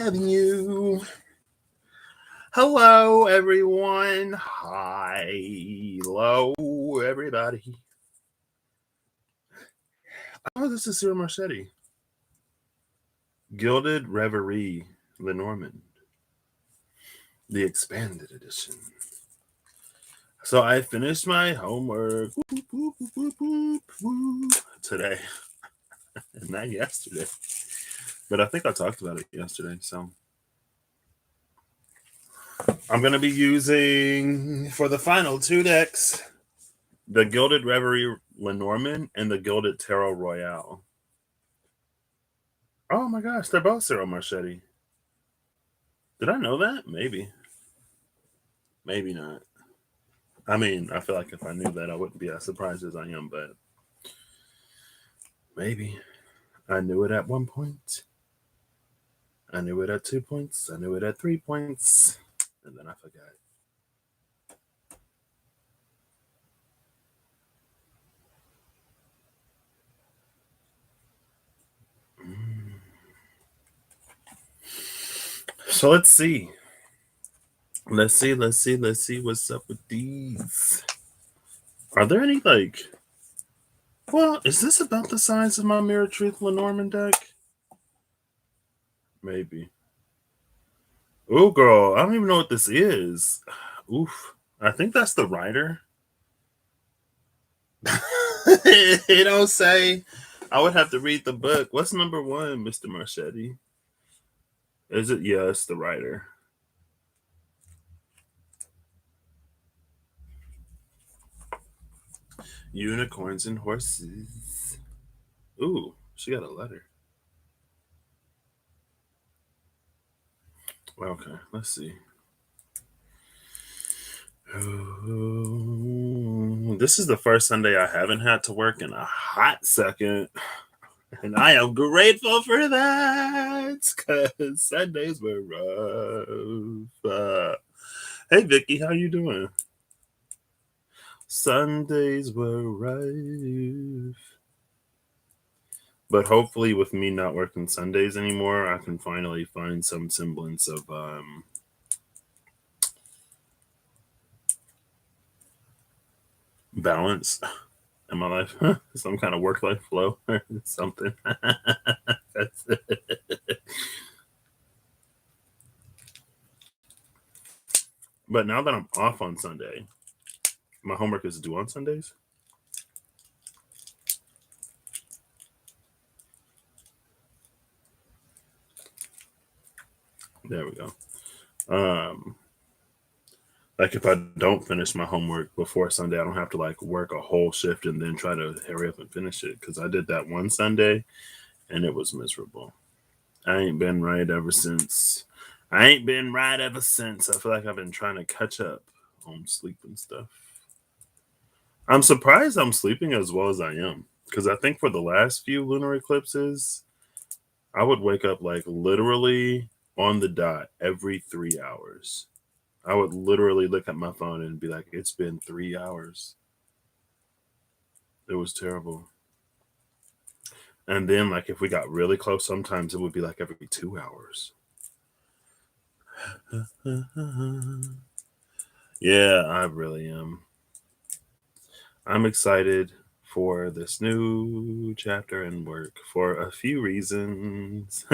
having you. Hello, everyone. Hi. Hello, everybody. Oh, this is Cyril Marchetti. Gilded Reverie, Lenormand. The expanded edition. So I finished my homework today. And not yesterday. But I think I talked about it yesterday, so I'm going to be using, for the final two decks, the Gilded Reverie Lenormand and the Gilded Tarot Royale. Oh my gosh, they're both Cyril Marchetti. Did I know that? Maybe. Maybe not. I mean, I feel like if I knew that, I wouldn't be as surprised as I am, but maybe. I knew it at 1 point. I knew it at 2 points. I knew it at 3 points. And then I forgot. So let's see. Let's see what's up with these. Are there any, well, is this about the size of my Mirror Truth Lenormand deck? Maybe. Oh, girl, I don't even know what this is. Oof. I think that's the writer. It don't say. I would have to read the book. What's number 1, Mr. Marchetti? Is it? Yeah, it's the writer. Unicorns and horses. Ooh, she got a letter. Okay, let's see. Ooh, this is the first Sunday I haven't had to work in a hot second. And I am grateful for that, because Sundays were rough. Hey, Vicky, how you doing? Sundays were rough. But hopefully with me not working Sundays anymore, I can finally find some semblance of balance in my life. Some kind of work-life flow or something. That's it. But now that I'm off on Sunday, my homework is due on Sundays. There we go. Like if I don't finish my homework before Sunday, I don't have to work a whole shift and then try to hurry up and finish it, because I did that one Sunday and it was miserable. I ain't been right ever since. I feel like I've been trying to catch up on sleep and stuff. I'm surprised I'm sleeping as well as I am, because I think for the last few lunar eclipses, I would wake up literally on the dot every 3 hours. I would literally look at my phone and be like, it's been 3 hours. It was terrible. And then, if we got really close, sometimes it would be every 2 hours. Yeah, I really am. I'm excited for this new chapter in work for a few reasons.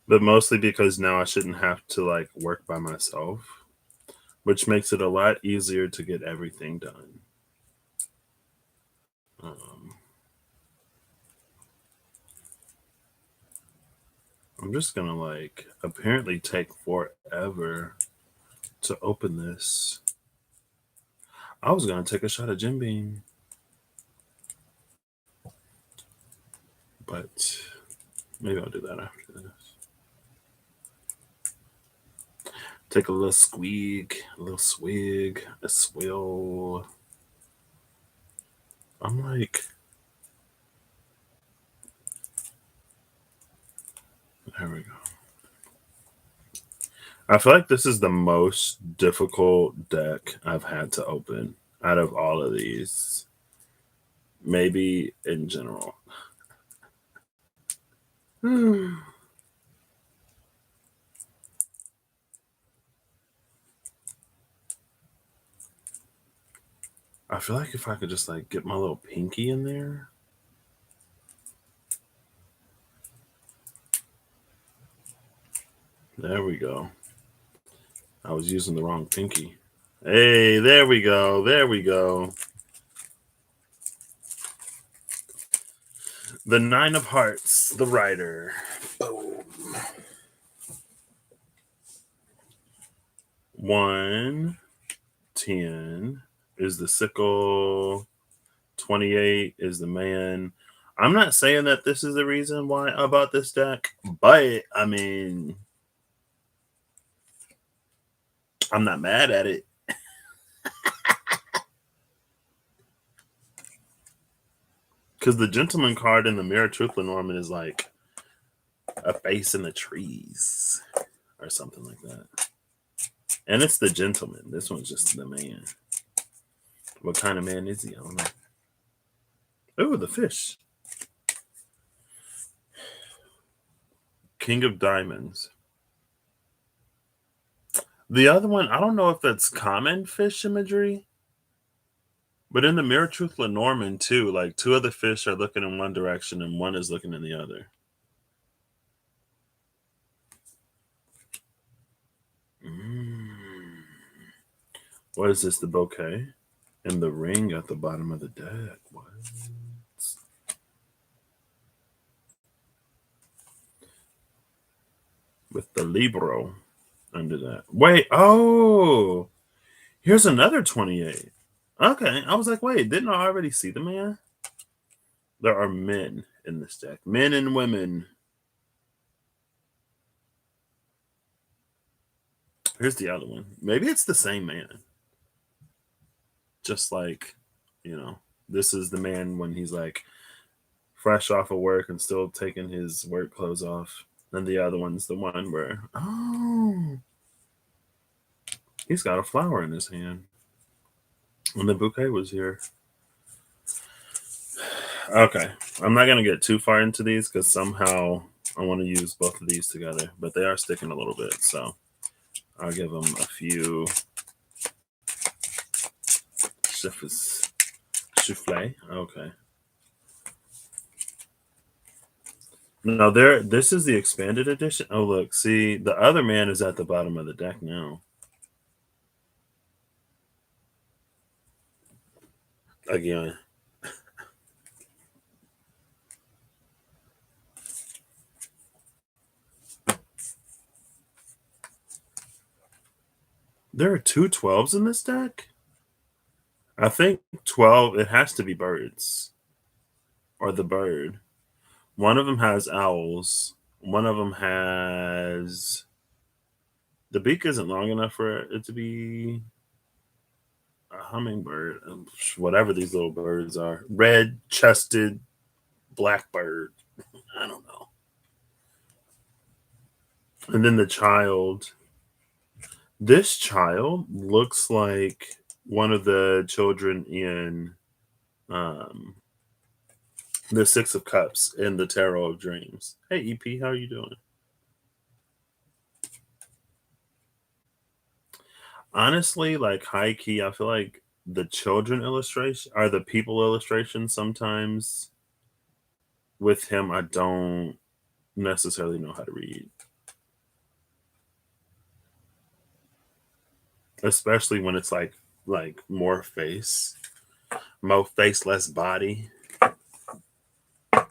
But mostly because now I shouldn't have to work by myself, which makes it a lot easier to get everything done. I'm just gonna apparently take forever to open this. I was gonna take a shot of Jim Beam, but maybe I'll do that after this. Take a little squeak, a little swig, a swill. I'm there we go. I feel like this is the most difficult deck I've had to open out of all of these. maybe in general. I feel like if I could just like get my little pinky in there. There we go. I was using the wrong pinky. Hey, there we go. There we go. The Nine of Hearts, the Rider. Boom. 1, 10 is the sickle. 28 is the man. I'm not saying that this is the reason why I bought this deck, but I mean, I'm not mad at it. Because the Gentleman card in the Mirror Truth Lenormand is like a face in the trees or something like that. And it's the Gentleman. This one's just the man. What kind of man is he? I don't know. Oh, the fish. King of Diamonds. The other one, I don't know if that's common fish imagery, but in the Mirror Truth Lenormand too, like 2 of the fish are looking in one direction and 1 is looking in the other. What is this? The bouquet and the ring at the bottom of the deck. What? With the libro under that. Wait, oh, here's another 28. Okay, I was like, wait, didn't I already see the man? There are men in this deck, men and women. Here's the other one. Maybe it's the same man. Just like, you know, this is the man when he's like fresh off of work and still taking his work clothes off. And the other one's the one where, oh, he's got a flower in his hand. And the bouquet was here. Okay. I'm not going to get too far into these because somehow I want to use both of these together. But they are sticking a little bit. So I'll give them a few souffle. Okay. No, this is the expanded edition. Oh, look. See, the other man is at the bottom of the deck now. Again. There are 2 12s in this deck? I think 12, it has to be birds. Or the bird. One of them has owls. One of them has... The beak isn't long enough for it to be a hummingbird. Whatever these little birds are. Red-chested blackbird. I don't know. And then the child. This child looks like one of the children in the 6 of Cups in the Tarot of Dreams. Hey, EP, how are you doing? Honestly, like high key, I feel like the children illustration are the people illustrations sometimes. With him, I don't necessarily know how to read. Especially when it's like more face, less body.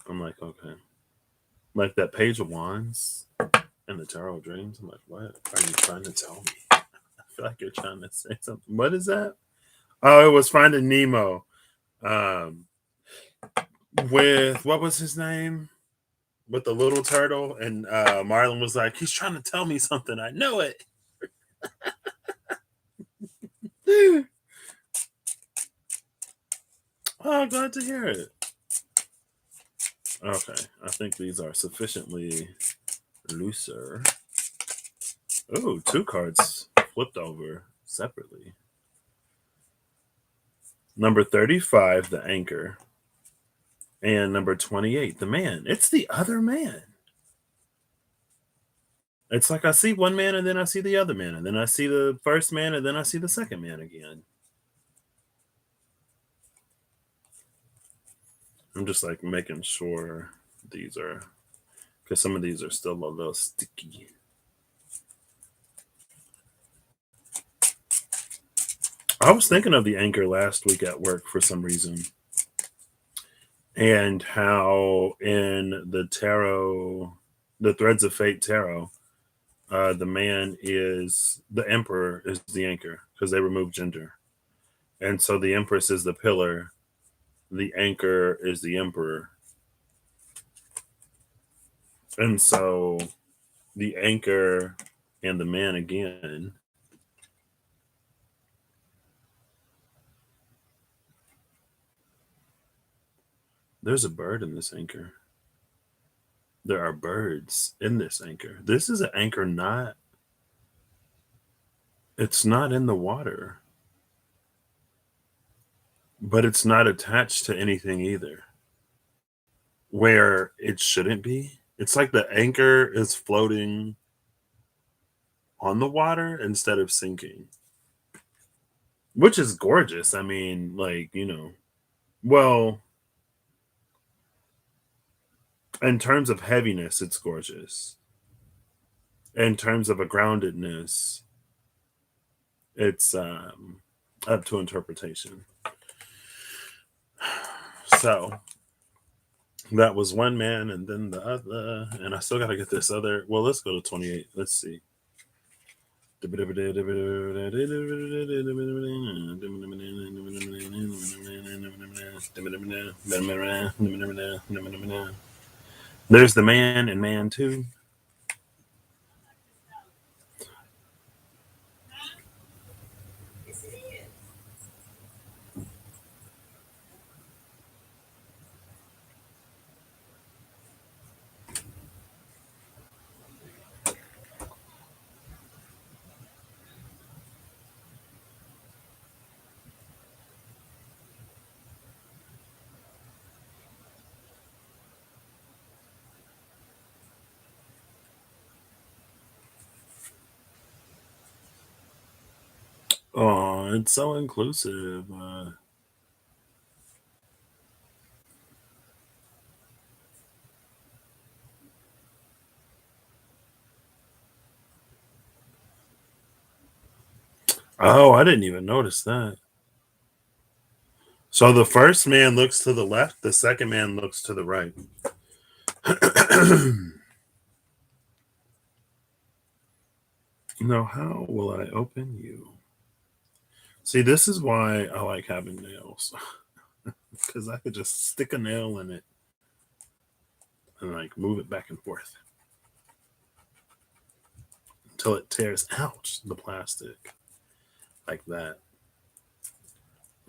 I'm like, okay. Like that Page of Wands and the Tarot of Dreams. I'm like, what are you trying to tell me? I feel like you're trying to say something. What is that? Oh, it was Finding Nemo. With what was his name? With the little turtle, and Marlon was like, he's trying to tell me something. I know it. Oh, glad to hear it. Okay, I think these are sufficiently looser. Oh, 2 cards flipped over separately. Number 35, the Anchor. And number 28, the man. It's the other man. It's like I see one man and then I see the other man, and then I see the first man and then I see the second man again. I'm just like making sure these are, because some of these are still a little sticky. I was thinking of the anchor last week at work for some reason, and how in the tarot, the Threads of Fate tarot, the man is the emperor is the anchor because they remove gender, and so the empress is the pillar, the anchor is the emperor, and so the anchor and the man again. There's a bird in this anchor. There are birds in this anchor. This is an anchor, not, it's not in the water, but it's not attached to anything either, where it shouldn't be. It's like the anchor is floating on the water instead of sinking, which is gorgeous. I mean, like, well, in terms of heaviness, it's gorgeous. In terms of a groundedness, it's up to interpretation. So that was one man and then the other, and I still got to get this other. Well, let's go to 28. Let's see. There's the man and man too. Oh, it's so inclusive. Oh, I didn't even notice that. So the first man looks to the left, the second man looks to the right. Now, how will I open you? See, this is why I like having nails, because I could just stick a nail in it and like move it back and forth until it tears out the plastic like that.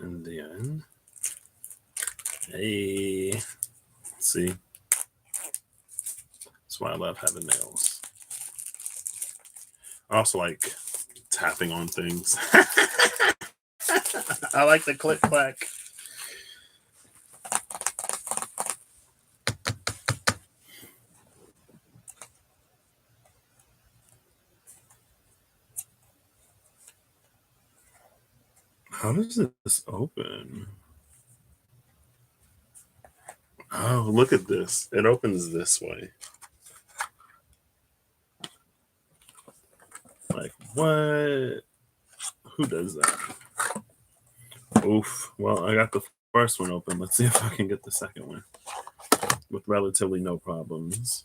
And then, hey, see, that's why I love having nails. I also like tapping on things. I like the click clack. How does this open? Oh, look at this. It opens this way. Like, what? Who does that? Oof. Well, I got the first one open. Let's see if I can get the second one with relatively no problems.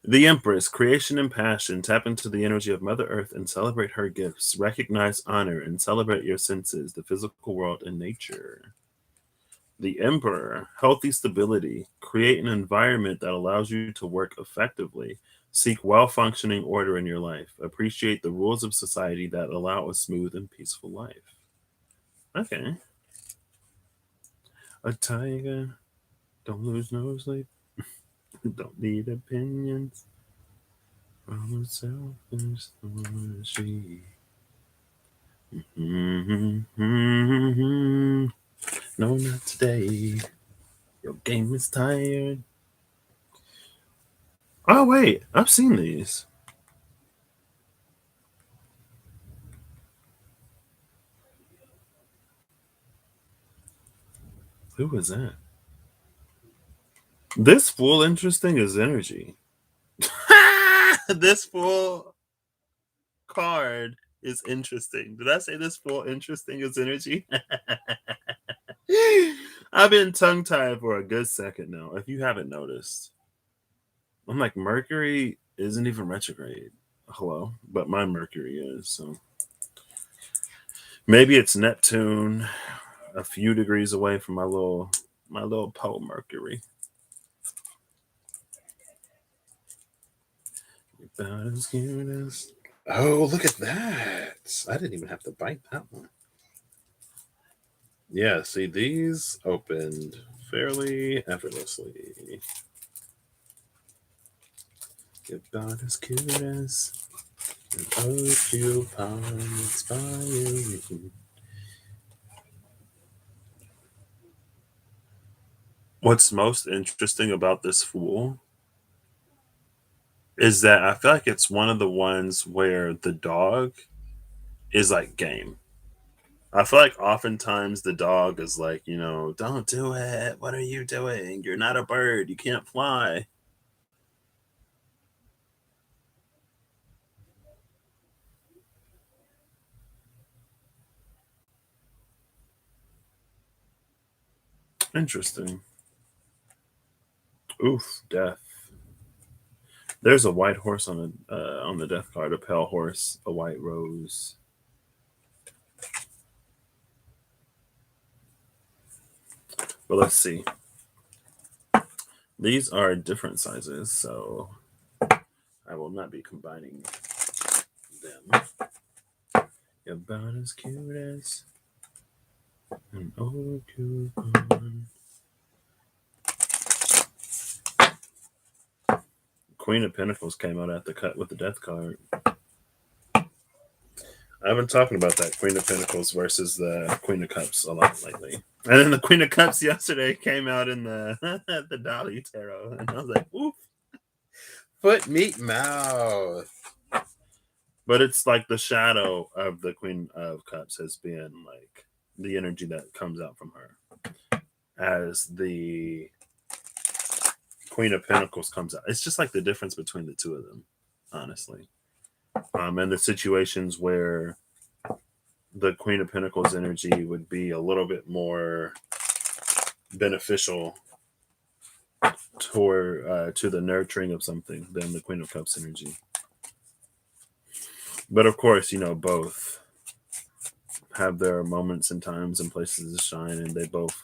The Empress, creation and passion. Tap into the energy of Mother Earth and celebrate her gifts. Recognize, honor, and celebrate your senses, the physical world, and nature. The Emperor, healthy stability. Create an environment that allows you to work effectively. Seek well functioning order in your life. Appreciate the rules of society that allow a smooth and peaceful life. Okay. A tiger. Don't lose no sleep. Don't need opinions. From a selfish she. No, not today. Your game is tired. Oh, wait. I've seen these. Who was that? This full interesting is energy. This full card is interesting. Did I say this full interesting is energy? I've been tongue tied for a good second now, if you haven't noticed. I'm like, Mercury isn't even retrograde. Hello? But my Mercury is, so maybe it's Neptune a few degrees away from my little pole Mercury. About as cute as. Oh, look at that. I didn't even have to bite that one. Yeah, see, these opened fairly effortlessly. About as cute as an occupants by you. What's most interesting about this fool is that I feel like it's one of the ones where the dog is like game. I feel like oftentimes the dog is like, don't do it. What are you doing? You're not a bird. You can't fly. Interesting. Oof, death. There's a white horse on the death card, a pale horse, a white rose. But let's see. These are different sizes, so I will not be combining them. About as cute as an old coupon. Queen of Pentacles came out at the cut with the death card. I've been talking about that Queen of Pentacles versus the Queen of Cups a lot lately. And then the Queen of Cups yesterday came out in the the Dolly Tarot. And I was like, oof. Foot, meat, mouth. But it's like the shadow of the Queen of Cups has been like the energy that comes out from her as the Queen of Pentacles comes out. It's just like the difference between the two of them, honestly. And the situations where the Queen of Pentacles energy would be a little bit more beneficial to the nurturing of something than the Queen of Cups energy. But of course, both have their moments and times and places to shine, and they both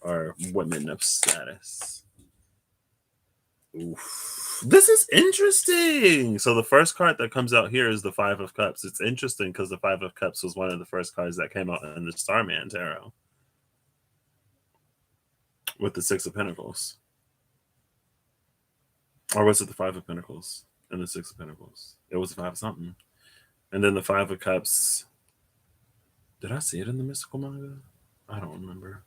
are women of status. Oof. This is interesting. So the first card that comes out here is the Five of Cups. It's interesting because the Five of Cups was one of the first cards that came out in the Starman Tarot with the Six of Pentacles. Or was it the Five of Pentacles and the Six of Pentacles? It was the Five of something. And then the Five of Cups. Did I see it in the mystical manga? I don't remember.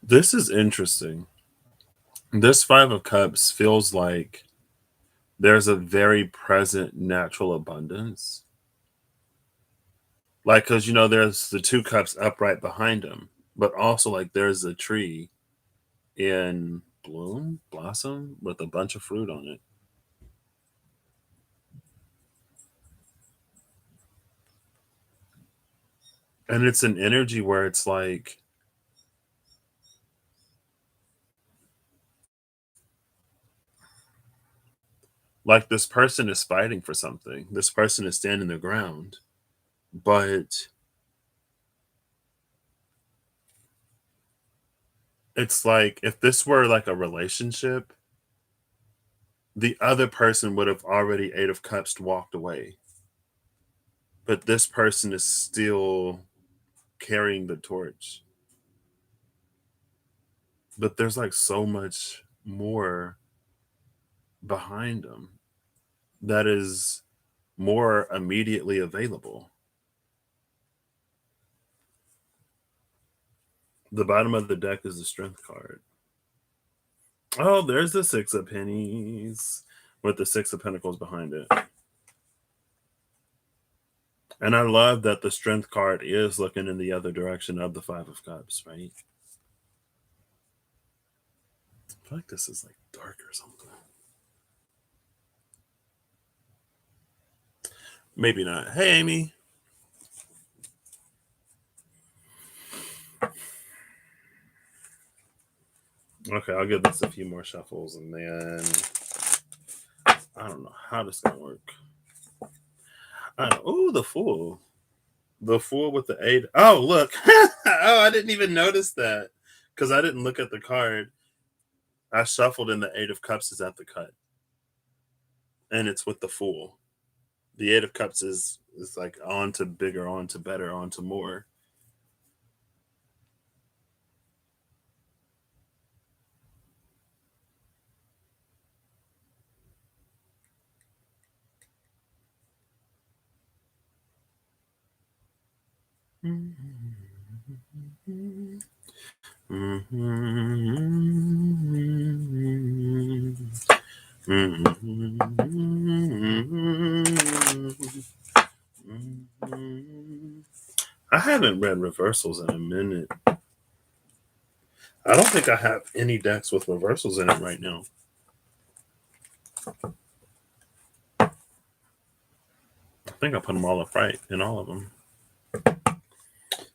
This is interesting. This Five of Cups feels like there's a very present natural abundance. Like, because, there's the two cups upright behind him, but also, like, there's a tree in blossom with a bunch of fruit on it. And it's an energy where it's like this person is fighting for something. This person is standing their ground, but it's like if this were like a relationship, the other person would have already Eight of Cups walked away. But this person is still carrying the torch. but there's like so much more behind them that is more immediately available. The bottom of the deck is the strength card. Oh, there's the Six of Pennies with the Six of Pentacles behind it. And I love that the strength card is looking in the other direction of the Five of Cups, right? I feel like this is like dark or something. Maybe not. Hey, Amy. Okay, I'll give this a few more shuffles and then I don't know how this is gonna work. Oh, the Fool. The Fool with the 8. Oh, look. Oh, I didn't even notice that because I didn't look at the card. I shuffled and the 8 of Cups is at the cut. And it's with the Fool. The 8 of Cups is like on to bigger, on to better, on to more. I haven't read reversals in a minute. I don't think I have any decks with reversals in it right now. I think I put them all upright in all of them.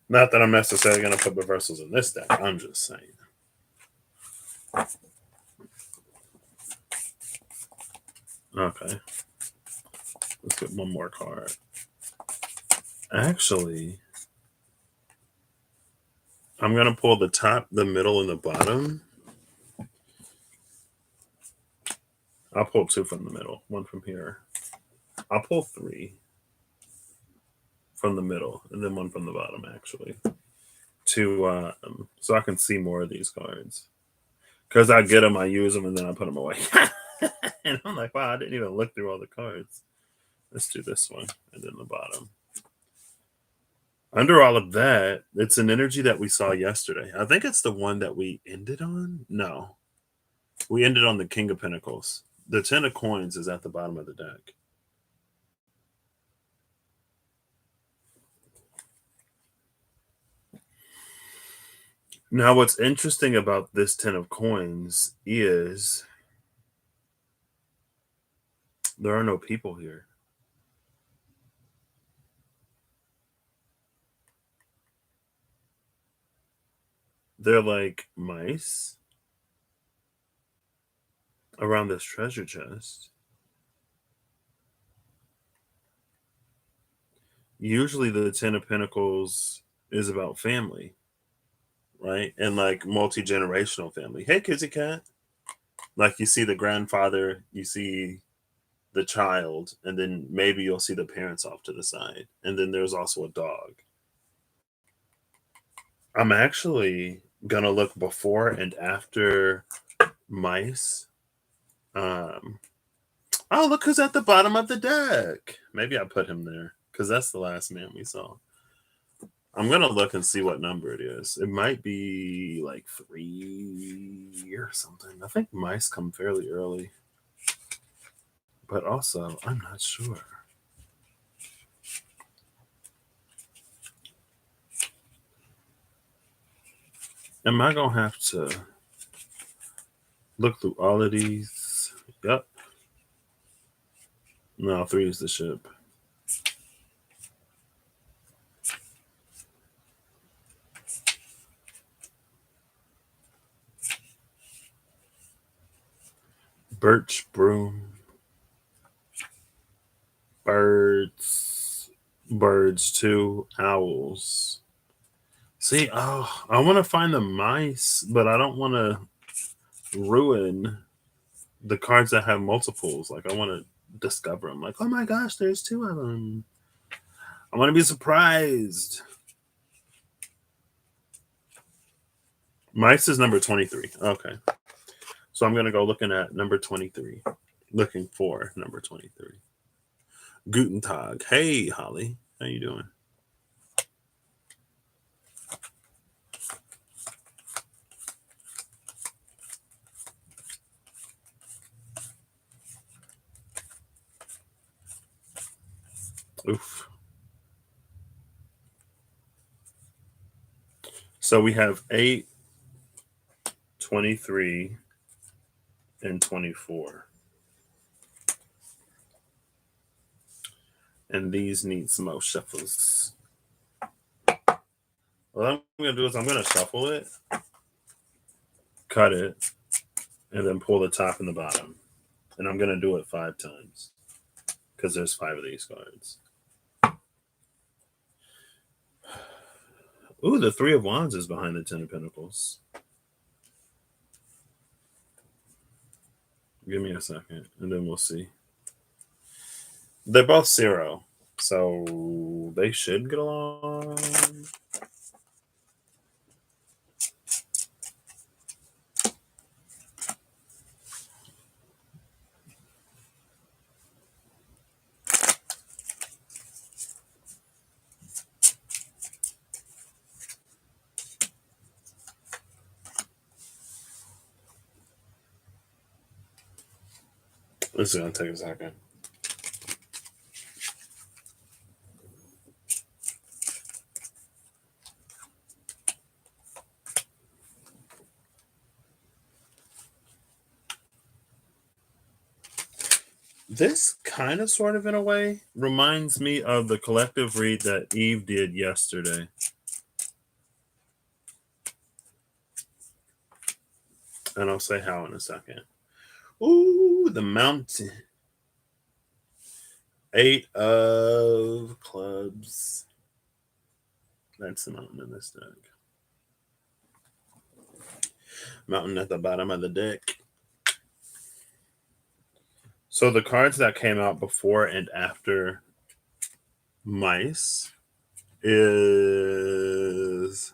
Not that I'm necessarily going to put reversals in this deck. I'm just saying. Okay. Let's get one more card. Actually, I'm going to pull the top, the middle, and the bottom. I'll pull 2 from the middle, 1 from here. I'll pull 3 from the middle, and then 1 from the bottom, actually. So I can see more of these cards. Because I get them, I use them, and then I put them away. And I'm like, wow, I didn't even look through all the cards. Let's do this one, and then the bottom. Under all of that, it's an energy that we saw yesterday. I think it's the one that we ended on. No, we ended on the King of Pentacles. The 10 of Coins is at the bottom of the deck. Now, what's interesting about this 10 of Coins is there are no people here. They're like mice around this treasure chest. Usually the 10 of Pentacles is about family, right? And like multi-generational family. Hey, Kizzy Cat. Like you see the grandfather, you see the child, and then maybe you'll see the parents off to the side. And then there's also a dog. I'm actually gonna look before and after mice. Oh, look who's at the bottom of the deck. Maybe I put him there because that's the last man we saw. I'm gonna look and see what number it is. It might be like 3 or something. I think mice come fairly early, but also I'm not sure. Am I gonna have to look through all of these? Yep. No, 3 is the ship. Birch broom. Birds. 2 owls. See, oh, I want to find the mice, but I don't want to ruin the cards that have multiples. Like, I want to discover them. Like, oh my gosh, there's 2 of them. I want to be surprised. Mice is number 23. Okay. So I'm going to go looking at number 23. Looking for number 23. Guten Tag. Hey, Holly. How you doing? Oof. So we have 8, 23, and 24. And these need some more shuffles. What I'm going to do is I'm going to shuffle it, cut it, and then pull the top and the bottom. And I'm going to do it 5 times because there's 5 of these cards. Ooh, the 3 of Wands is behind the 10 of Pentacles. Give me a second, and then we'll see. They're both 0, so they should get along. This is going to take a second. This kind of, sort of, in a way, reminds me of the collective read that Eve did yesterday. And I'll say how in a second. Ooh, the mountain. 8 of clubs. That's the mountain in this deck. Mountain at the bottom of the deck. So the cards that came out before and after mice is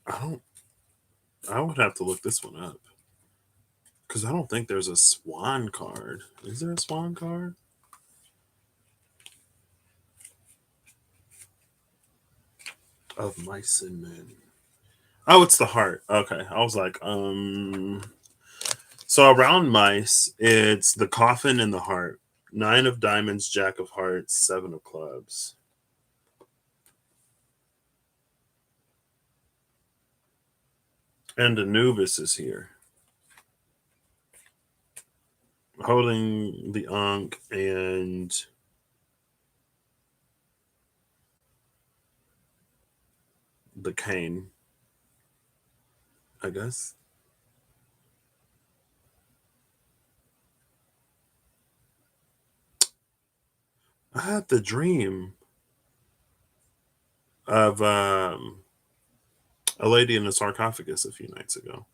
I would have to look this one up because I don't think there's a swan card. Is there a swan card? Of mice and men. Oh, it's the heart. Okay. I was like, so around mice, it's the coffin and the heart. 9 of diamonds, Jack of hearts, 7 of clubs. And Anubis is here. Holding the Ankh and the cane, I guess. I had the dream of a lady in a sarcophagus a few nights ago.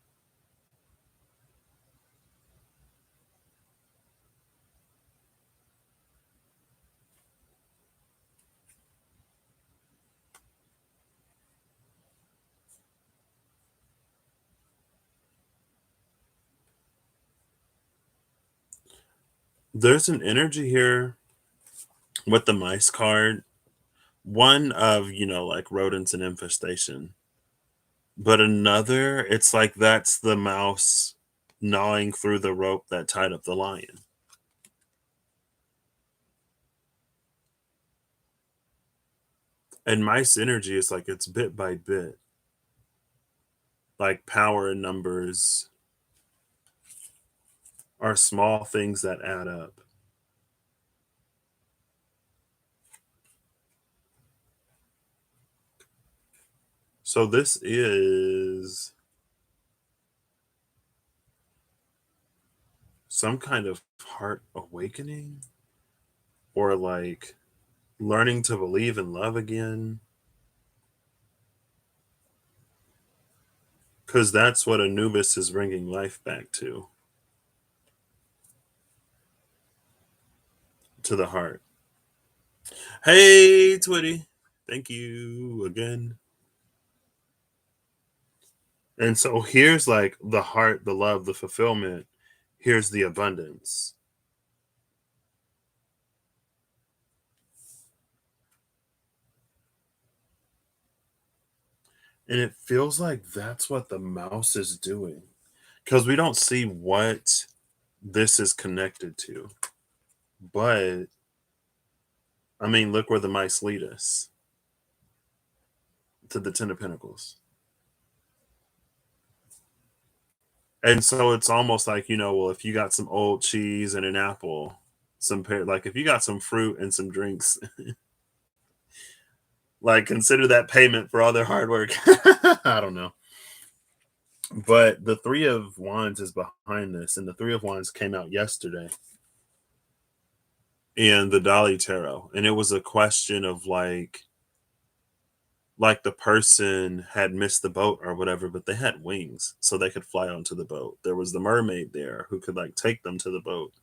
There's an energy here with the mice card. One of, like rodents and infestation. But another, it's like that's the mouse gnawing through the rope that tied up the lion. And mice energy is like it's bit by bit. Like power and numbers are small things that add up. So this is some kind of heart awakening or like learning to believe in love again. Because that's what Anubis is bringing life back to the heart. Hey, Twitty. Thank you again. And so here's like the heart, the love, the fulfillment. Here's the abundance. And it feels like that's what the mouse is doing because we don't see what this is connected to. But I mean, look where the mice lead us, to the Ten of Pentacles. And so it's almost like, well, if you got some old cheese and an apple, like if you got some fruit and some drinks, like consider that payment for all their hard work. I don't know. But the Three of Wands is behind this, and the Three of Wands came out yesterday in the Dolly Tarot. And it was a question of like the person had missed the boat or whatever, but they had wings so they could fly onto the boat. There was the mermaid there who could like take them to the boat.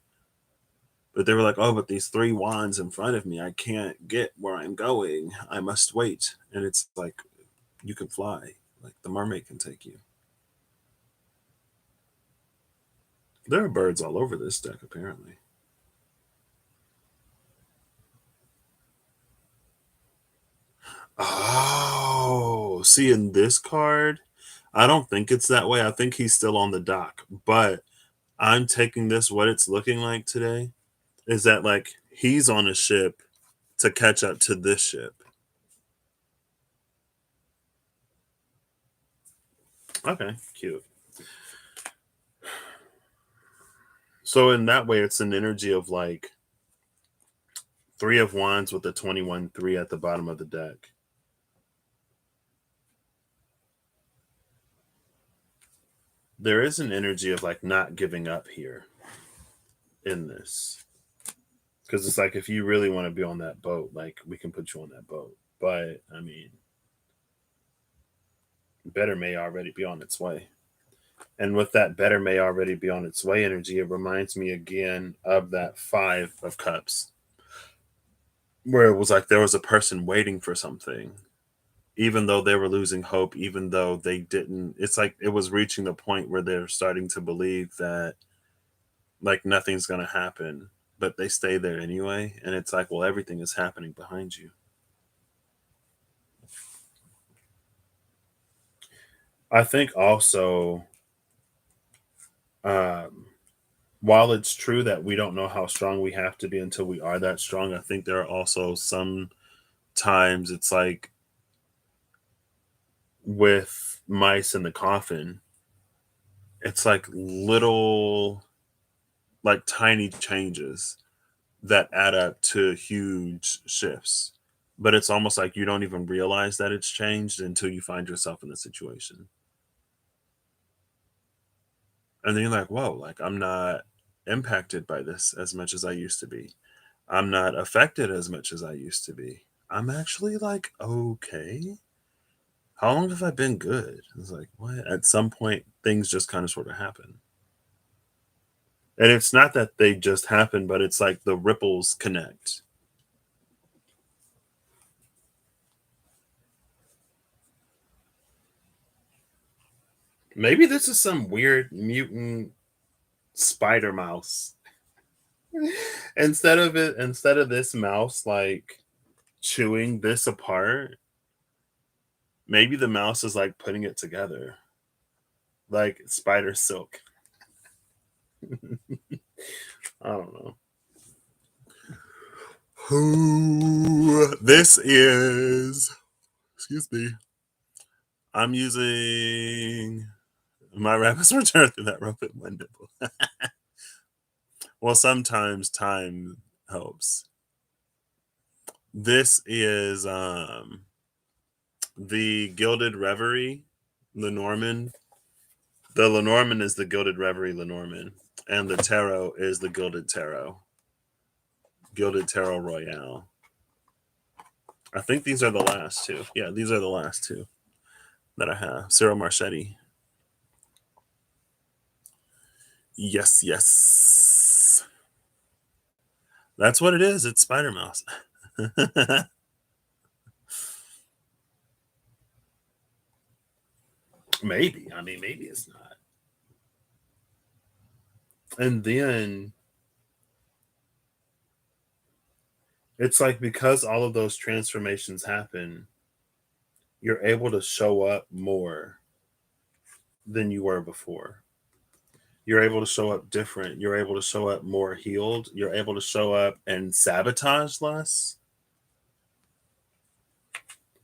But they were like, oh, but these three wands in front of me, I can't get where I'm going. I must wait. And it's like, you can fly. Like the mermaid can take you. There are birds all over this deck, apparently. Oh, see, in this card, I don't think it's that way. I think he's still on the dock. But I'm taking this, what it's looking like today is that like he's on a ship to catch up to this ship. Okay, cute. So in that way, it's an energy of like Three of Wands with the 21-3 at the bottom of the deck. There is an energy of like not giving up here in this. Because it's like if you really want to be on that boat, like we can put you on that boat. But I mean, better may already be on its way. And with that better may already be on its way energy, it reminds me again of that Five of Cups, where it was like there was a person waiting for something, even though they were losing hope, even though they didn't. It's like it was reaching the point where they're starting to believe that like nothing's going to happen, but they stay there anyway. And it's like, well, everything is happening behind you. I think also, um, while it's true that we don't know how strong we have to be until we are that strong, I think there are also some times it's like with mice in the coffin, it's like little, like tiny changes that add up to huge shifts. But it's almost like you don't even realize that it's changed until you find yourself in the situation. And then you're like, whoa, like I'm not impacted by this as much as I used to be. I'm not affected as much as I used to be. I'm actually like, okay. How long have I been good? It's like, what? At some point, things just kind of sort of happen. And it's not that they just happen, but it's like the ripples connect. Maybe this is some weird mutant spider mouse. Instead of this mouse like chewing this apart, maybe the mouse is like putting it together. Like spider silk. I don't know. Who this is, excuse me. I'm using my rabbit's return through that rope at my nipple. Well, sometimes time helps. This is the Gilded Reverie, Lenormand. The Lenormand is the Gilded Reverie Lenormand, and the tarot is the Gilded Tarot. Gilded Tarot Royale. I think these are the last two. Yeah, these are the last two that I have. Cyril Marchetti. Yes, yes. That's what it is. It's Spider Mouse. Maybe. I mean, maybe it's not. And then it's like because all of those transformations happen, you're able to show up more than you were before. You're able to show up different. You're able to show up more healed. You're able to show up and sabotage less.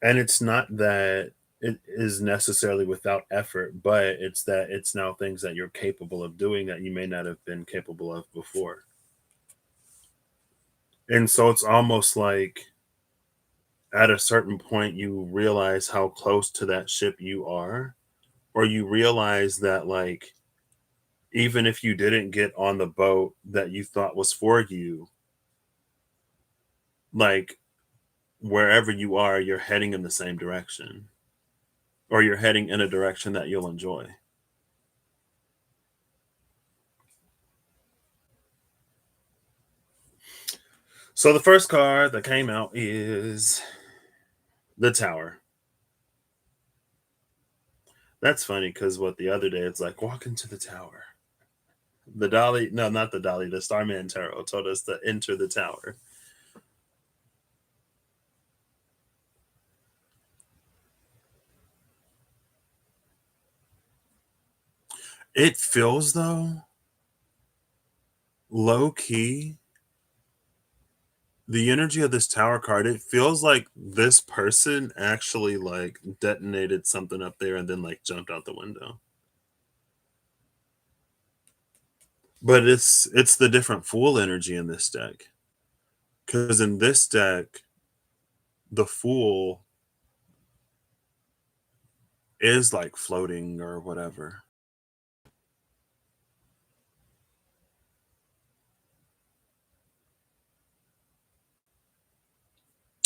And it's not that it is necessarily without effort, but it's that it's now things that you're capable of doing that you may not have been capable of before. And so it's almost like at a certain point, you realize how close to that ship you are, or you realize that, like, even if you didn't get on the boat that you thought was for you, like, wherever you are, you're heading in the same direction, or you're heading in a direction that you'll enjoy. So the first card that came out is the Tower. That's funny because what the other day it's like walk into the tower. The Dolly, no, not the Dolly, the Starman Tarot told us to enter the tower. It feels though low key. The energy of this tower card, it feels like this person actually like detonated something up there and then like jumped out the window. But it's the different fool energy in this deck. Because in this deck, the fool is like floating or whatever.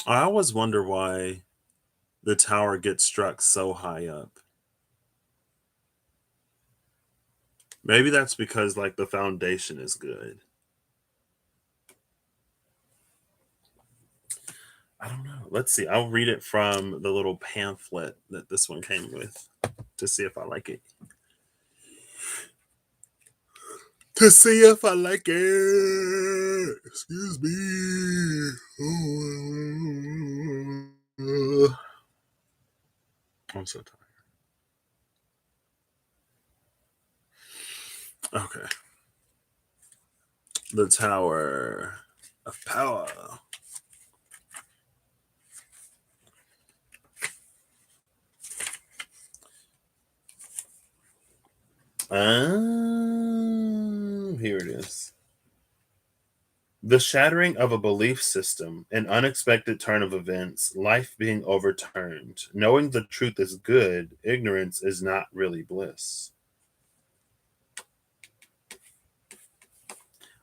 I always wonder why the tower gets struck so high up. Maybe that's because like the foundation is good. I don't know. Let's see. I'll read it from the little pamphlet that this one came with to see if I like it. To see if I like it. Excuse me. I'm so tired. Okay. The Tower of Power. Here it is. The shattering of a belief system, an unexpected turn of events, life being overturned. Knowing the truth is good, ignorance is not really bliss.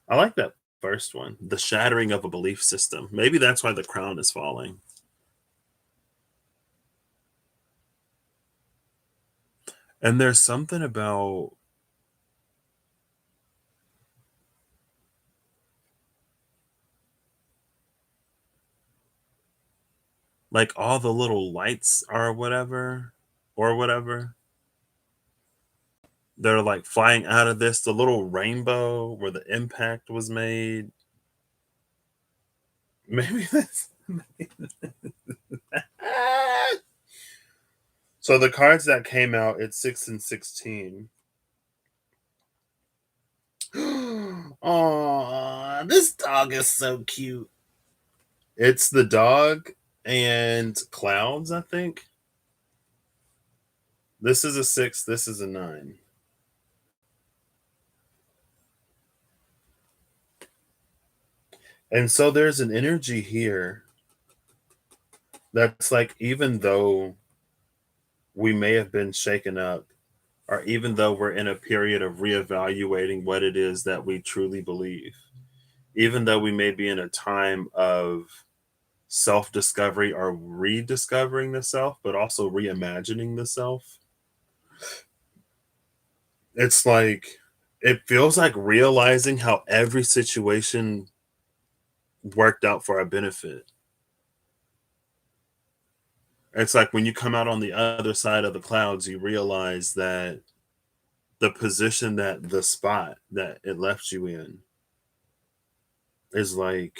I like that first one. The shattering of a belief system. Maybe that's why the crown is falling. And there's something about like all the little lights or whatever, they're like flying out of this, the little rainbow where the impact was made. Maybe that's. So the cards that came out, it's 6 and 16. Oh, this dog is so cute. It's the dog and clouds, I think. This is a 6, this is a 9. And so there's an energy here that's like, even though we may have been shaken up, or even though we're in a period of reevaluating what it is that we truly believe, even though we may be in a time of self discovery or rediscovering the self, but also reimagining the self, it's like, it feels like realizing how every situation worked out for our benefit. It's like when you come out on the other side of the clouds, you realize that the position, that the spot that it left you in is like,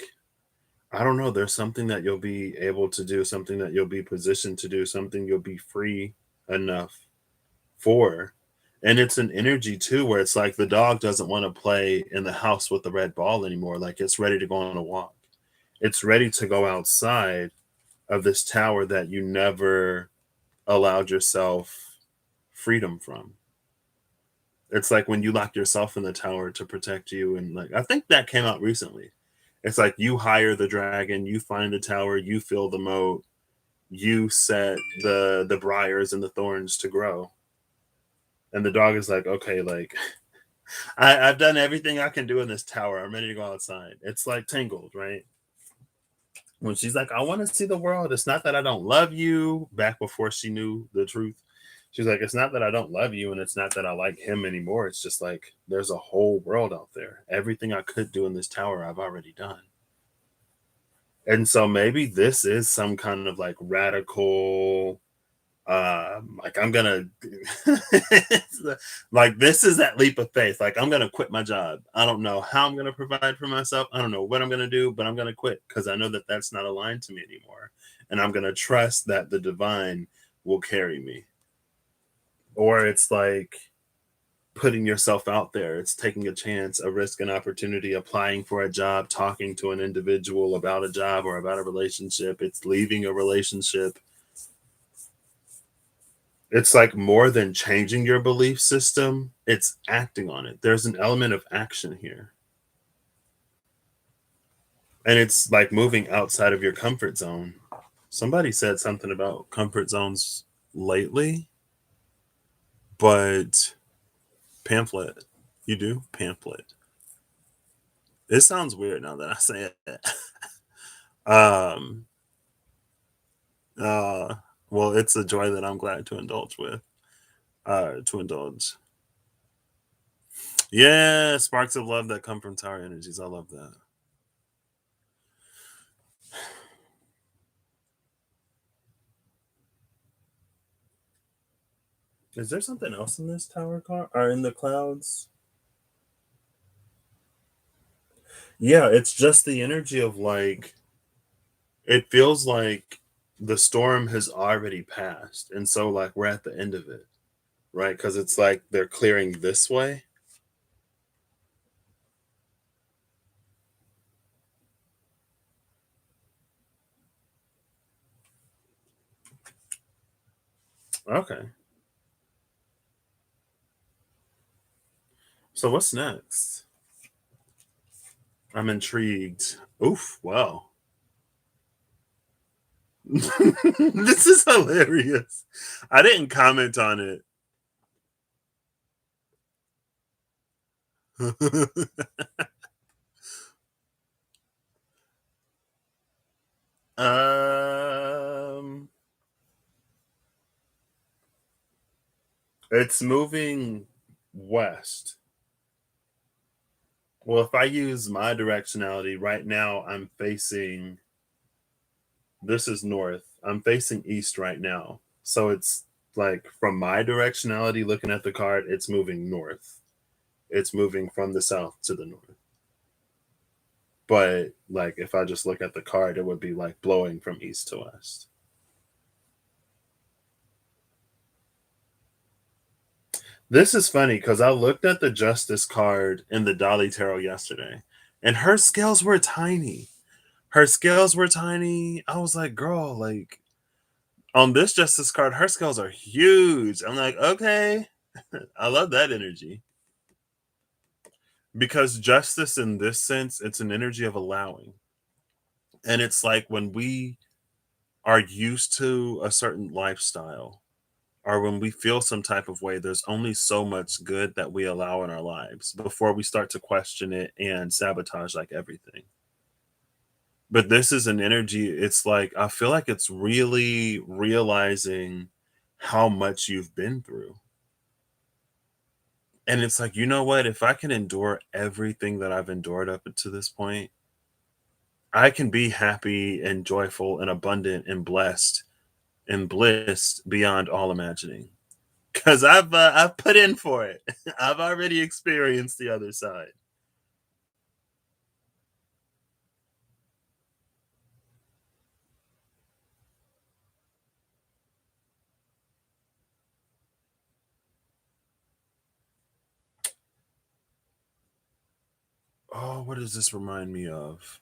I don't know, there's something that you'll be able to do, something that you'll be positioned to do, something you'll be free enough for. And it's an energy too, where it's like the dog doesn't want to play in the house with the red ball anymore. Like it's ready to go on a walk. It's ready to go outside of this tower that you never allowed yourself freedom from. It's like when you lock yourself in the tower to protect you. And like, I think that came out recently. It's like you hire the dragon, you find the tower, you fill the moat, you set the briars and the thorns to grow. And the dog is like, okay, like I've done everything I can do in this tower. I'm ready to go outside. It's like Tangled, right? When she's like, I want to see the world. It's not that I don't love you. Back before she knew the truth, she's like, it's not that I don't love you, and it's not that I like him anymore. It's just like there's a whole world out there. Everything I could do in this tower, I've already done. And so maybe this is some kind of like radical, like I'm gonna like this is that leap of faith. Like I'm gonna quit my job. I don't know how I'm gonna provide for myself. I don't know what I'm gonna do, but I'm gonna quit because I know that that's not aligned to me anymore, and I'm gonna trust that the divine will carry me. Or it's like putting yourself out there. It's taking a chance, a risk, an opportunity, applying for a job, talking to an individual about a job or about a relationship. It's leaving a relationship. It's like more than changing your belief system, it's acting on it. There's an element of action here. And it's like moving outside of your comfort zone. Somebody said something about comfort zones lately, but pamphlet. You do? Pamphlet. It sounds weird now that I say it. um uh well, it's a joy that I'm glad to indulge with. To indulge. Yeah, sparks of love that come from tower energies. I love that. Is there something else in this tower card or in the clouds? Yeah, it's just the energy of like it feels like the storm has already passed. And so like we're at the end of it, right? Because it's like they're clearing this way. Okay. So what's next? I'm intrigued. Oof, wow. This is hilarious. I didn't comment on it. um it's moving west. Well, if I use my directionality right now, I'm facing this is north. I'm facing east right now. So it's like from my directionality looking at the card, it's moving north. It's moving from the south to the north. But like if I just look at the card, it would be like blowing from east to west. This is funny because I looked at the Justice card in the Dolly Tarot yesterday, and her scales were tiny. Her scales were tiny. I was like, girl, like on this Justice card, her scales are huge. I'm like, okay, I love that energy because justice in this sense, it's an energy of allowing. And it's like when we are used to a certain lifestyle or when we feel some type of way, there's only so much good that we allow in our lives before we start to question it and sabotage like everything. But this is an energy, it's like, I feel like it's really realizing how much you've been through. And it's like, you know what? If I can endure everything that I've endured up to this point, I can be happy and joyful and abundant and blessed and bliss beyond all imagining. Because I've put in for it. I've already experienced the other side. Oh, what does this remind me of?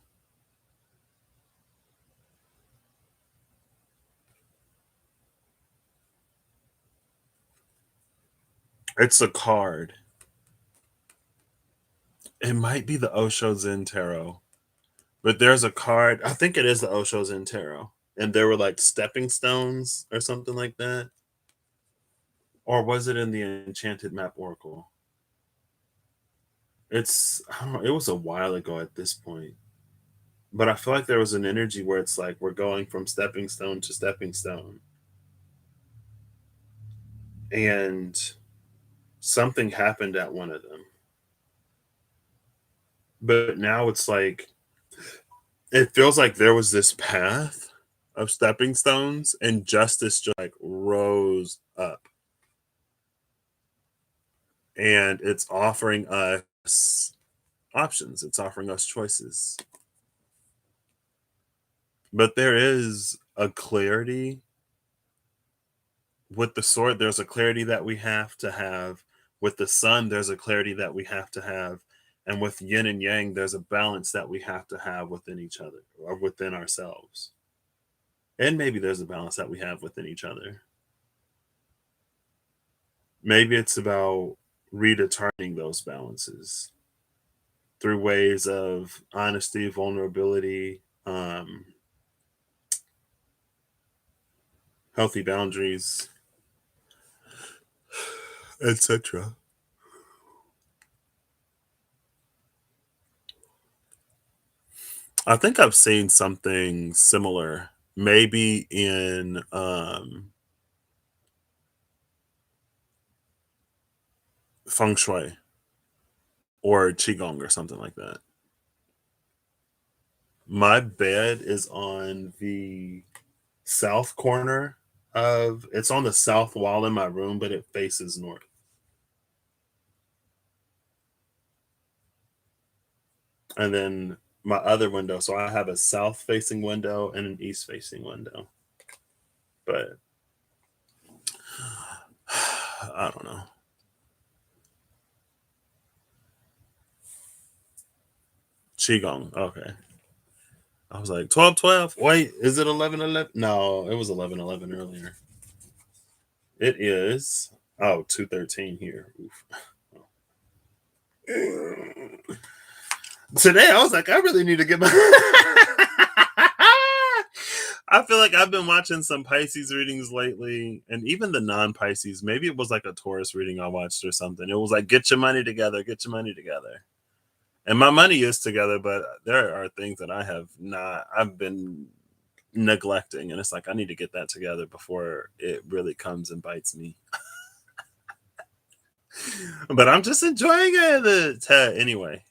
It's a card. It might be the Osho Zen Tarot, but there's a card. I think it is the Osho Zen Tarot, and there were like stepping stones or something like that. Or was it in the Enchanted Map Oracle? I don't know. It was a while ago at this point, but I feel like there was an energy where it's like we're going from stepping stone to stepping stone, and something happened at one of them. But now it's like it feels like there was this path of stepping stones, and justice just like rose up, and it's offering us options. It's offering us choices. But there is a clarity with the sword. There's a clarity that we have to have. With the sun, there's a clarity that we have to have. And with yin and yang, there's a balance that we have to have within each other or within ourselves. And maybe there's a balance that we have within each other. Maybe it's about redetermining those balances through ways of honesty, vulnerability, healthy boundaries, etc. I think I've seen something similar, maybe in feng shui or qigong or something like that. My bed is on the south corner of it's on the south wall in my room, but it faces north. And then my other window, so I have a south facing window and an east facing window. But I don't know. Qigong. Okay. I was like 12, 12. Wait, is it 11, 11? No, it was 11, 11 earlier. It is 2:13 here. Oof. Today I was like, I really need to get my I feel like I've been watching some Pisces readings lately, and even the non-Pisces. Maybe it was like a Taurus reading I watched or something. It was like, get your money together, get your money together. And my money is together, but there are things that I've been neglecting. And it's like, I need to get that together before it really comes and bites me. But I'm just enjoying it. Anyway.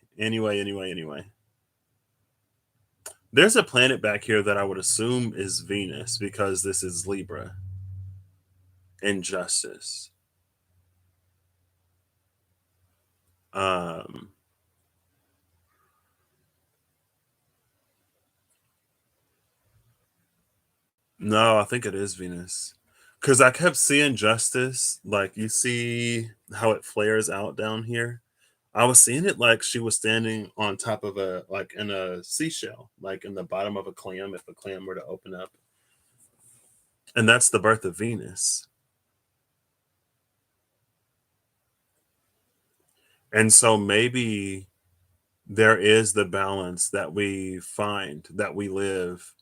There's a planet back here that I would assume is Venus because this is Libra, injustice. Um, no, I think it is Venus. Because I kept seeing justice, like you see how it flares out down here. I was seeing it like she was standing on top of like in a seashell, like in the bottom of a clam, if a clam were to open up. And that's the birth of Venus. And so maybe there is the balance that we find, that we live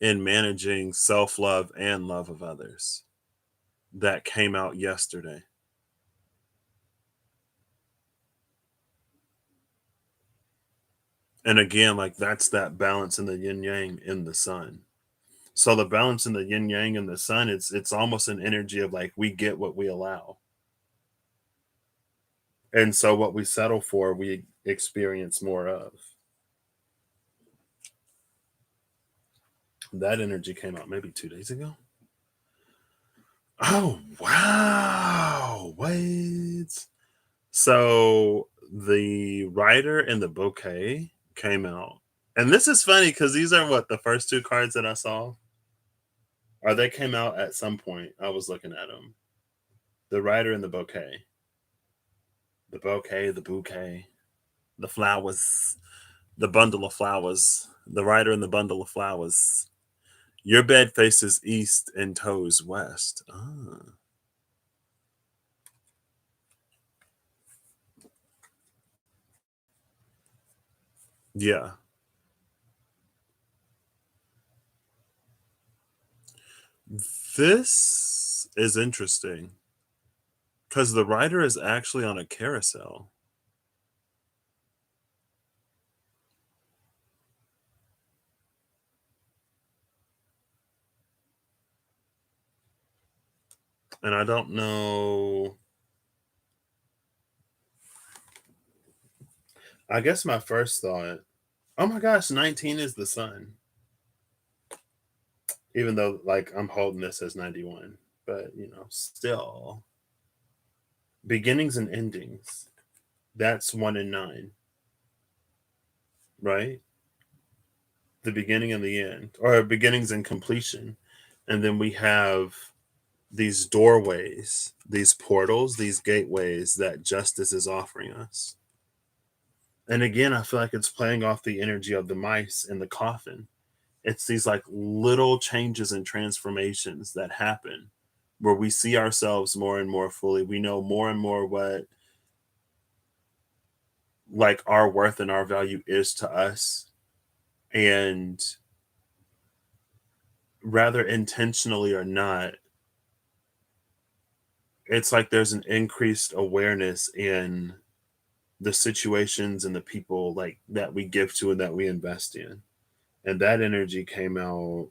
in managing self love and love of others that came out yesterday. And again, like that's that balance in the yin yang in the sun. So the balance in the yin yang in the sun, it's almost an energy of like we get what we allow. And so what we settle for, we experience more of. That energy came out maybe 2 days ago. Oh, wow. Wait. So the rider and the bouquet came out. And this is funny because these are what the first two cards that I saw, or they came out at some point. I was looking at them. The rider and the bouquet. The bouquet, the bouquet, the flowers, the bundle of flowers, the rider and the bundle of flowers. Your bed faces east and toes west. Ah, yeah. This is interesting because the rider is actually on a carousel. And I don't know. I guess my first thought, oh my gosh, 19 is the sun. Even though, like, I'm holding this as 91. But, still. Beginnings and endings. That's 1 and 9, right? The beginning and the end, or beginnings and completion. And then we have these doorways, these portals, these gateways that justice is offering us. And again, I feel like it's playing off the energy of the mice in the coffin. It's these like little changes and transformations that happen where we see ourselves more and more fully. We know more and more what like our worth and our value is to us. And rather intentionally or not, it's like there's an increased awareness in the situations and the people like that we give to and that we invest in. And that energy came out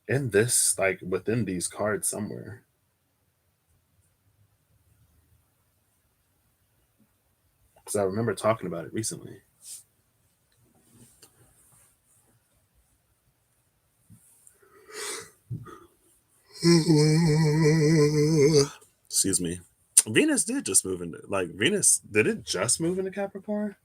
in this, like within these cards somewhere. Because I remember talking about it recently. Excuse me. Venus did just move into like Venus. Did it just move into Capricorn?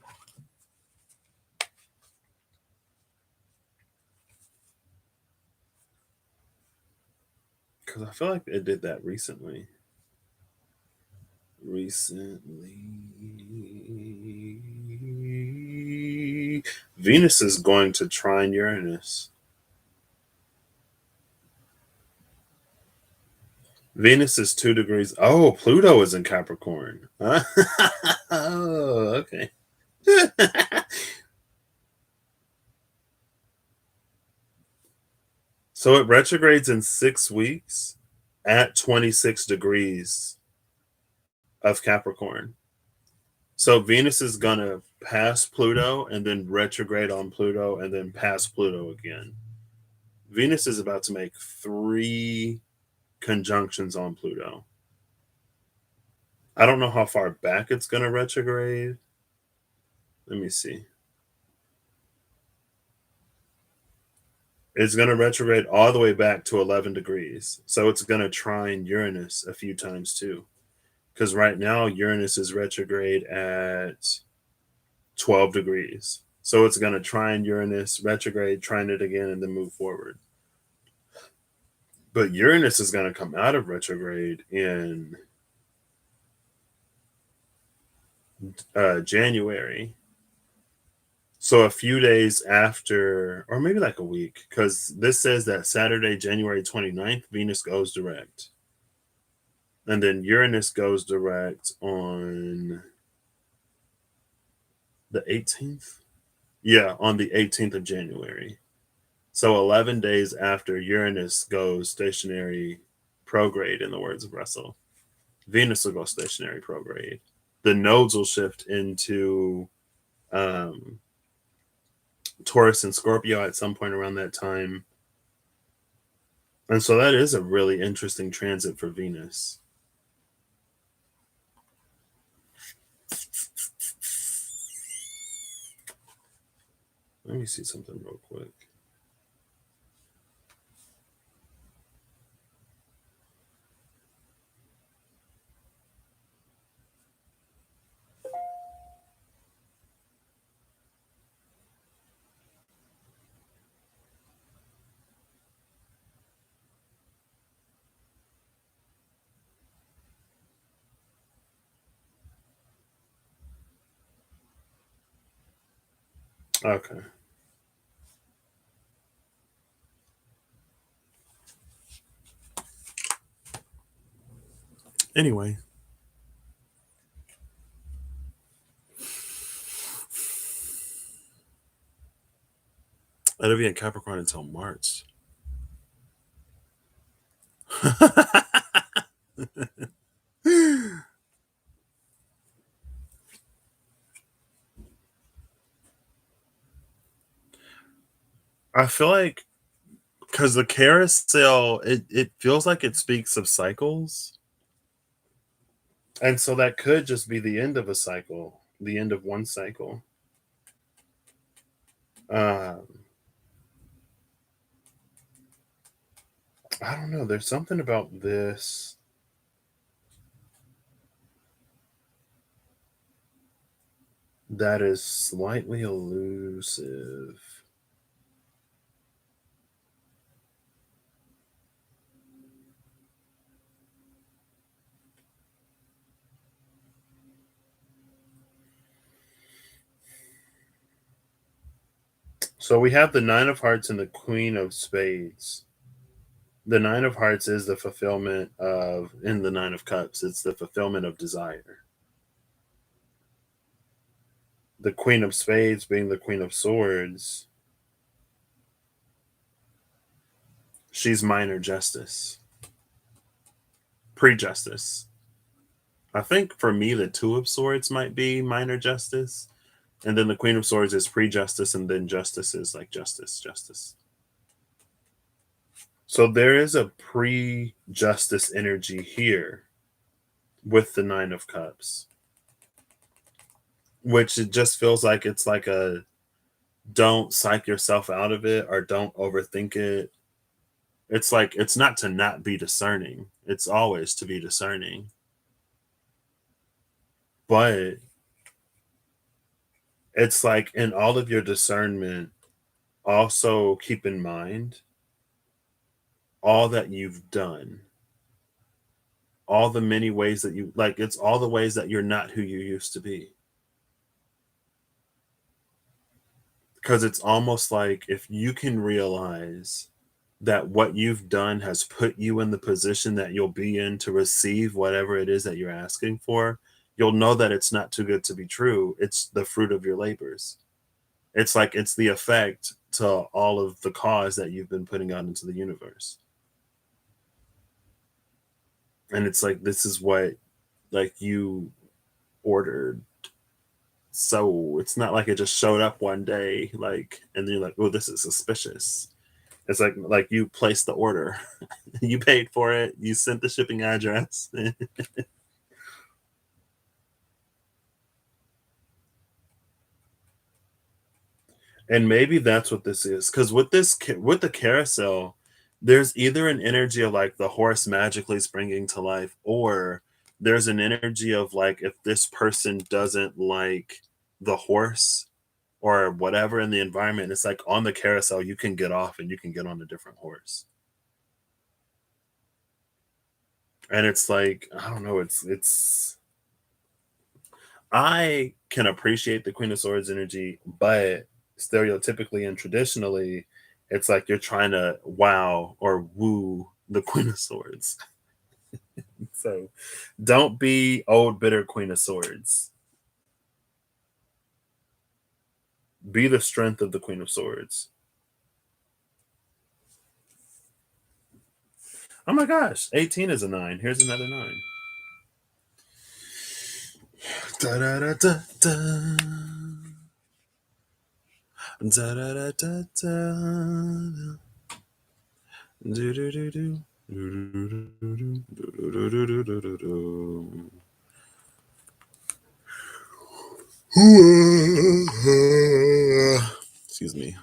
Because I feel like it did that recently. Venus is going to trine Uranus. Venus is 2 degrees. Oh, Pluto is in Capricorn. Oh, okay. So it retrogrades in 6 weeks at 26 degrees of Capricorn. So Venus is going to pass Pluto and then retrograde on Pluto and then pass Pluto again. Venus is about to make 3 conjunctions on Pluto. I don't know how far back it's going to retrograde. Let me see. It's going to retrograde all the way back to 11 degrees. So it's going to trine Uranus a few times too. Because right now, Uranus is retrograde at 12 degrees. So it's going to trine Uranus, retrograde, trine it again, and then move forward. But Uranus is going to come out of retrograde in January. So a few days after, or maybe like a week, because this says that Saturday, January 29th, Venus goes direct. And then Uranus goes direct on the 18th. Yeah, on the 18th of January. So 11 days after Uranus goes stationary prograde, in the words of Russell, Venus will go stationary prograde. The nodes will shift into um, Taurus and Scorpio at some point around that time. And so that is a really interesting transit for Venus. Let me see something real quick. Okay. Anyway. It'll be in Capricorn until March. I feel like because the carousel, it feels like it speaks of cycles. And so that could just be the end of a cycle, the end of one cycle. Um, I don't know. There's something about this that is slightly elusive. So we have the Nine of Hearts and the Queen of Spades. The Nine of Hearts is the fulfillment of, in the Nine of Cups, it's the fulfillment of desire. The Queen of Spades being the Queen of Swords, she's minor justice, pre justice. I think for me, the Two of Swords might be minor justice. And then the Queen of Swords is pre justice, and then justice is like justice, justice. So there is a pre justice energy here with the Nine of Cups, which it just feels like it's like a don't psych yourself out of it or don't overthink it. It's like it's not to not be discerning, it's always to be discerning. But it's like in all of your discernment, also keep in mind all that you've done, all the many ways that you like, it's all the ways that you're not who you used to be. Because it's almost like if you can realize that what you've done has put you in the position that you'll be in to receive whatever it is that you're asking for, you'll know that it's not too good to be true. It's the fruit of your labors. It's like it's the effect to all of the cause that you've been putting out into the universe. And it's like this is what like you ordered. So it's not like it just showed up one day, like, and then you're like, oh, this is suspicious. It's like you placed the order, you paid for it, you sent the shipping address. And maybe that's what this is, because with this with the carousel, there's either an energy of like the horse magically springing to life, or there's an energy of like if this person doesn't like the horse or whatever in the environment, it's like on the carousel you can get off and you can get on a different horse. And it's like I don't know, it's I can appreciate the Queen of Swords energy, but stereotypically and traditionally, it's like you're trying to wow or woo the Queen of Swords. So don't be old, bitter Queen of Swords. Be the strength of the Queen of Swords. Oh my gosh, 18 is a nine. Here's another nine. Da da da da da. Da da da da da. Do do do do. Excuse me.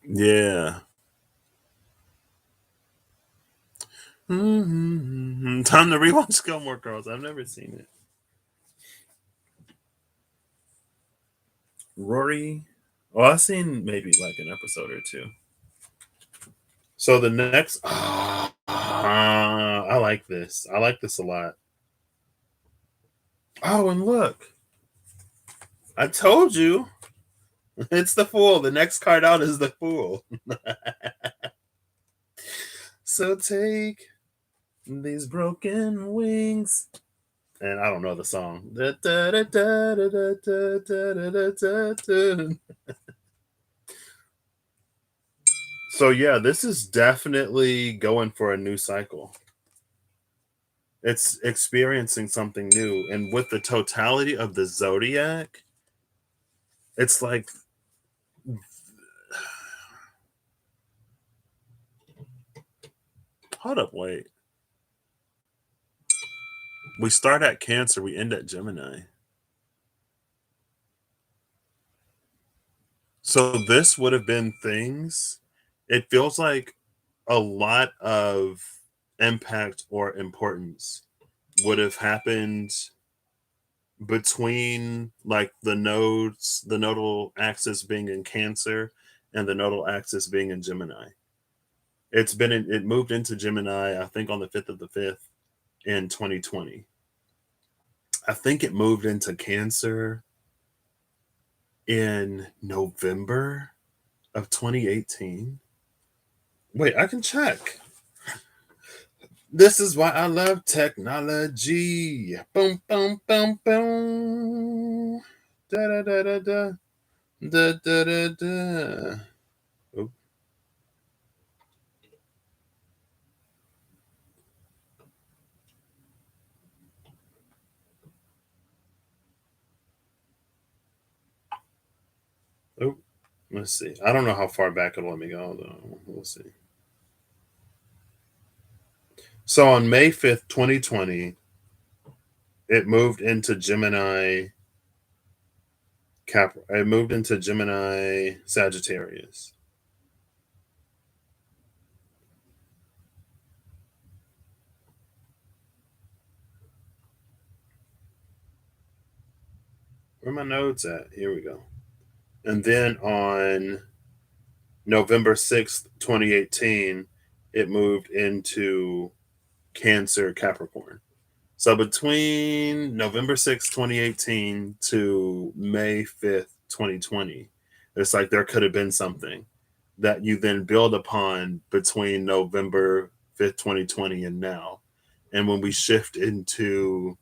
Yeah. Time to rewatch Gilmore Girls. I've never seen it. Rory. Well, I've seen maybe like an episode or two. So the next, I like this. I like this a lot. Oh, and look, I told you. It's the Fool. The next card out is the Fool. So take these broken wings. And I don't know the song. So yeah, this is definitely going for a new cycle. It's experiencing something new. And with the totality of the zodiac, it's like, hold up, wait. We start at Cancer, we end at Gemini. So this would have been things. It feels like a lot of impact or importance would have happened between like the nodal axis being in Cancer and the nodal axis being in Gemini. It moved into Gemini, I think on the 5th of the 5th in 2020. I think it moved into Cancer in November of 2018. Wait, I can check. This is why I love technology. Boom, boom, boom, boom. Da da da da da. Da da da da. Oh, oh, let's see. I don't know how far back it'll let me go, though. We'll see. So on May 5th, 2020, it moved into Gemini Cap. It moved into Gemini Sagittarius. Where are my notes at? Here we go. And then on November 6th, 2018, it moved into Cancer Capricorn. So between November 6th, 2018 to May 5th, 2020, it's like there could have been something that you then build upon between November 5th, 2020 and now. And when we shift into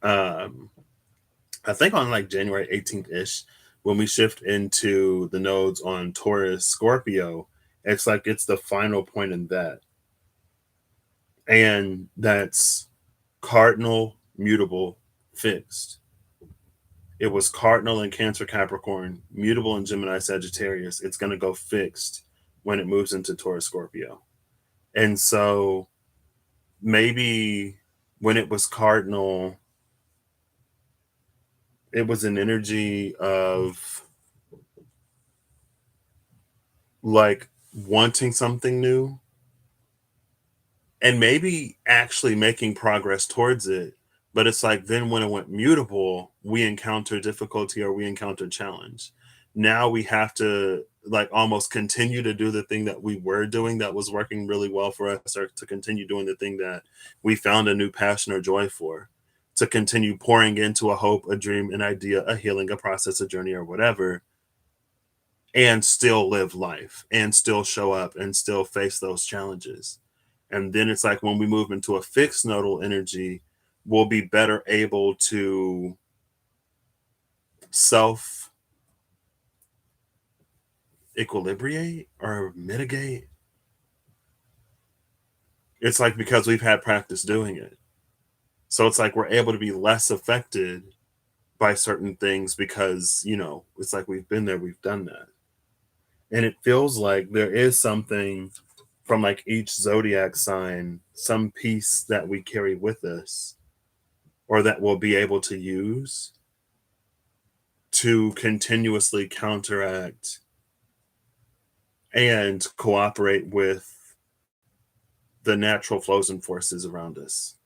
um I think on like January 18th ish, when we shift into the nodes on Taurus, Scorpio, it's like it's the final point in that. And that's cardinal, mutable, fixed. It was cardinal in Cancer, Capricorn, mutable in Gemini, Sagittarius. It's going to go fixed when it moves into Taurus, Scorpio. And so maybe when it was cardinal, it was an energy of like wanting something new and maybe actually making progress towards it. But it's like then when it went mutable, we encounter difficulty or we encounter challenge. Now we have to like almost continue to do the thing that we were doing that was working really well for us, or to continue doing the thing that we found a new passion or joy for, to continue pouring into a hope, a dream, an idea, a healing, a process, a journey, or whatever, and still live life and still show up and still face those challenges. And then it's like when we move into a fixed nodal energy, we'll be better able to self equilibrate or mitigate. It's like because we've had practice doing it. So it's like we're able to be less affected by certain things because, it's like we've been there, we've done that. And it feels like there is something from like each zodiac sign, some piece that we carry with us or that we'll be able to use to continuously counteract and cooperate with the natural flows and forces around us.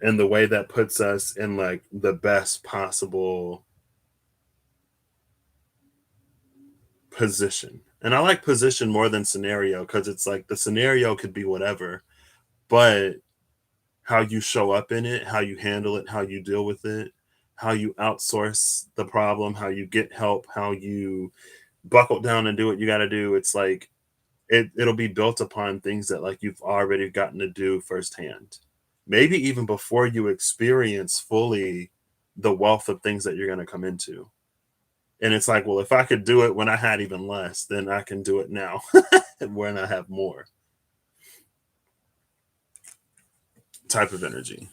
And the way that puts us in like the best possible position. And I like position more than scenario because it's like the scenario could be whatever, but how you show up in it, how you handle it, how you deal with it, how you outsource the problem, how you get help, how you buckle down and do what you got to do. It's like it'll be built upon things that like you've already gotten to do firsthand. Maybe even before you experience fully the wealth of things that you're going to come into. And it's like, well, if I could do it when I had even less, then I can do it now when I have more type of energy.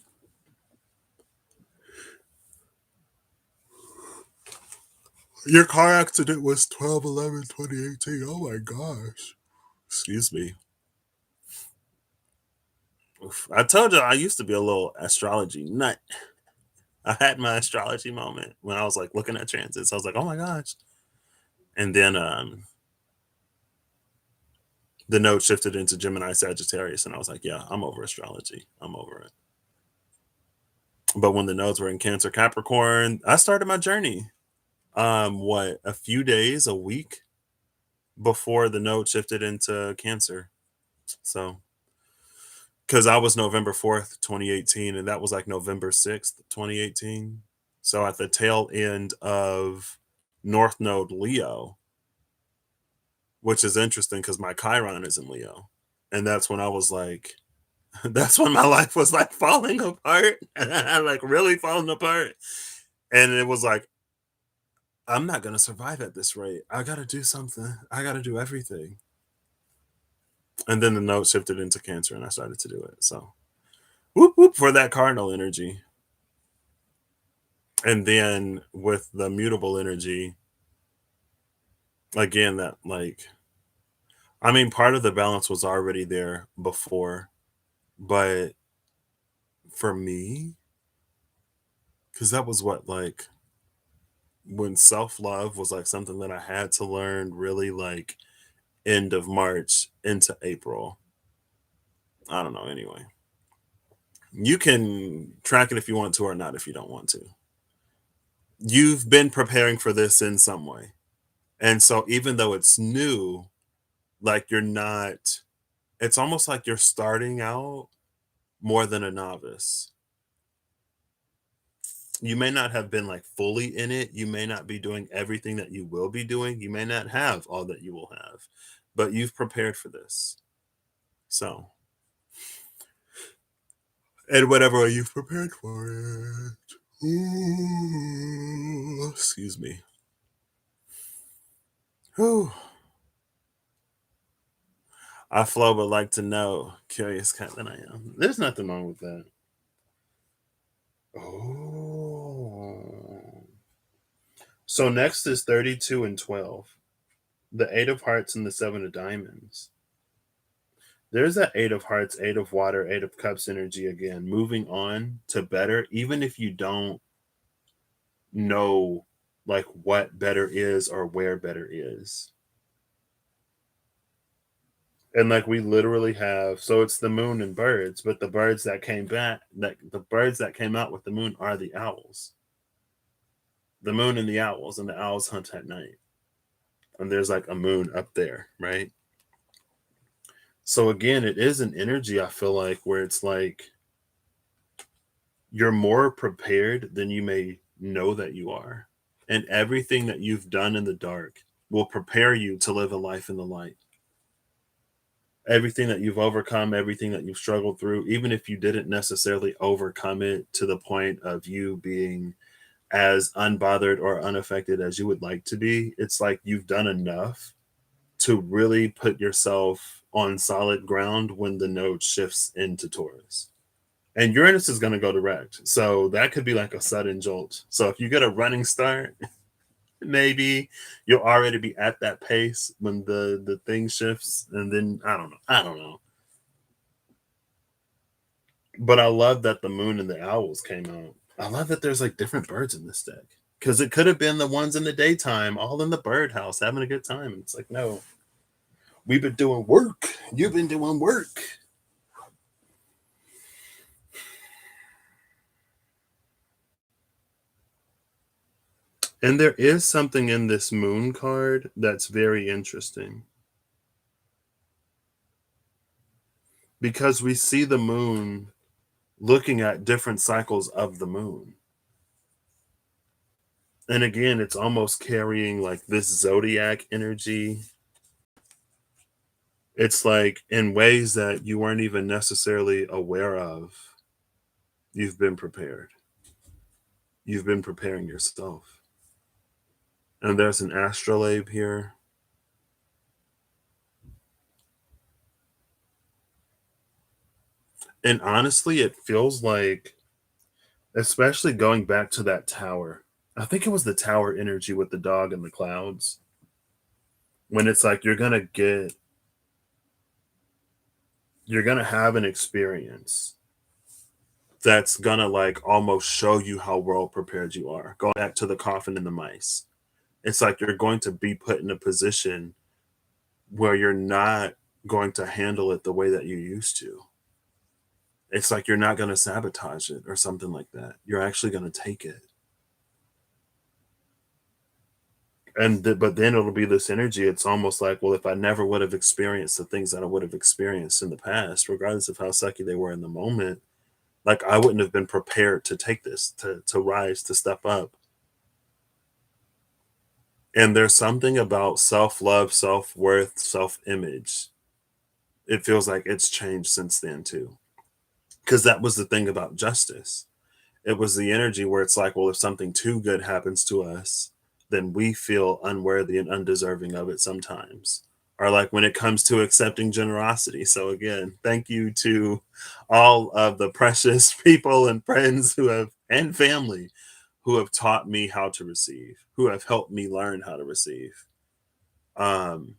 Your car accident was 12/11/2018. Oh my gosh. Excuse me. Oof. I told you I used to be a little astrology nut. I had my astrology moment when I was like looking at transits. I was like, oh my gosh. And then the node shifted into Gemini Sagittarius, and I was like, yeah, I'm over astrology. I'm over it. But when the nodes were in Cancer Capricorn, I started my journey. What, a few days, a week before the node shifted into Cancer. So because I was November 4th, 2018, and that was like November 6th, 2018. So at the tail end of North Node Leo, which is interesting because my Chiron is in Leo. And that's when I was like, that's when my life was like falling apart, like really falling apart. And it was like, I'm not going to survive at this rate. I got to do something. I got to do everything. And then the note shifted into Cancer and I started to do it. So, whoop, whoop for that cardinal energy. And then with the mutable energy, again, that like, I mean, part of the balance was already there before, but for me, because that was what, like, when self love was like something that I had to learn really like end of March into April. I don't know. Anyway, you can track it if you want to or not if you don't want to. You've been preparing for this in some way. And so even though it's new, like you're not, it's almost like you're starting out more than a novice. You may not have been like fully in it. You may not be doing everything that you will be doing. You may not have all that you will have, but you've prepared for this. So, and whatever way you've prepared for it. Ooh, excuse me. Whew. I flow but like to know. Curious cat that I am. There's nothing wrong with that. Oh. So next is 32 and 12. The 8 of hearts and the 7 of diamonds. There's that 8 of hearts, 8 of water, 8 of cups energy again. Moving on to better, even if you don't know like what better is or where better is. And like we literally have, so it's the moon and birds, but the birds that came back, that the birds that came out with the moon are the owls. The moon and the owls, and the owls hunt at night. And there's like a moon up there, right? So again, it is an energy I feel like where it's like you're more prepared than you may know that you are. And everything that you've done in the dark will prepare you to live a life in the light. Everything that you've overcome, everything that you've struggled through, even if you didn't necessarily overcome it to the point of you being as unbothered or unaffected as you would like to be, it's like you've done enough to really put yourself on solid ground when the node shifts into Taurus. And Uranus is going to go direct. So that could be like a sudden jolt. So if you get a running start, maybe you'll already be at that pace when the thing shifts. And then I don't know. But I love that the moon and the owls came out. I love that there's like different birds in this deck. Because it could have been the ones in the daytime, all in the birdhouse, having a good time. It's like, no, we've been doing work. You've been doing work. And there is something in this moon card that's very interesting. Because we see the moon looking at different cycles of the moon. And again, it's almost carrying like this zodiac energy. It's like in ways that you weren't even necessarily aware of, you've been prepared. You've been preparing yourself. And there's an astrolabe here. And honestly, it feels like, especially going back to that tower, I think it was the tower energy with the dog and the clouds. When it's like you're gonna have an experience that's gonna like almost show you how well prepared you are. Going back to the coffin and the mice. It's like you're going to be put in a position where you're not going to handle it the way that you used to. It's like you're not going to sabotage it or something like that. You're actually going to take it. But then it'll be this energy. It's almost like, well, if I never would have experienced the things that I would have experienced in the past, regardless of how sucky they were in the moment, like I wouldn't have been prepared to take this, to rise, to step up. And there's something about self-love, self-worth, self-image. It feels like it's changed since then too. Because that was the thing about justice. It was the energy where it's like, well, if something too good happens to us, then we feel unworthy and undeserving of it sometimes. Or like when it comes to accepting generosity. So again, thank you to all of the precious people and friends who have, and family, who have taught me how to receive, who have helped me learn how to receive. Um,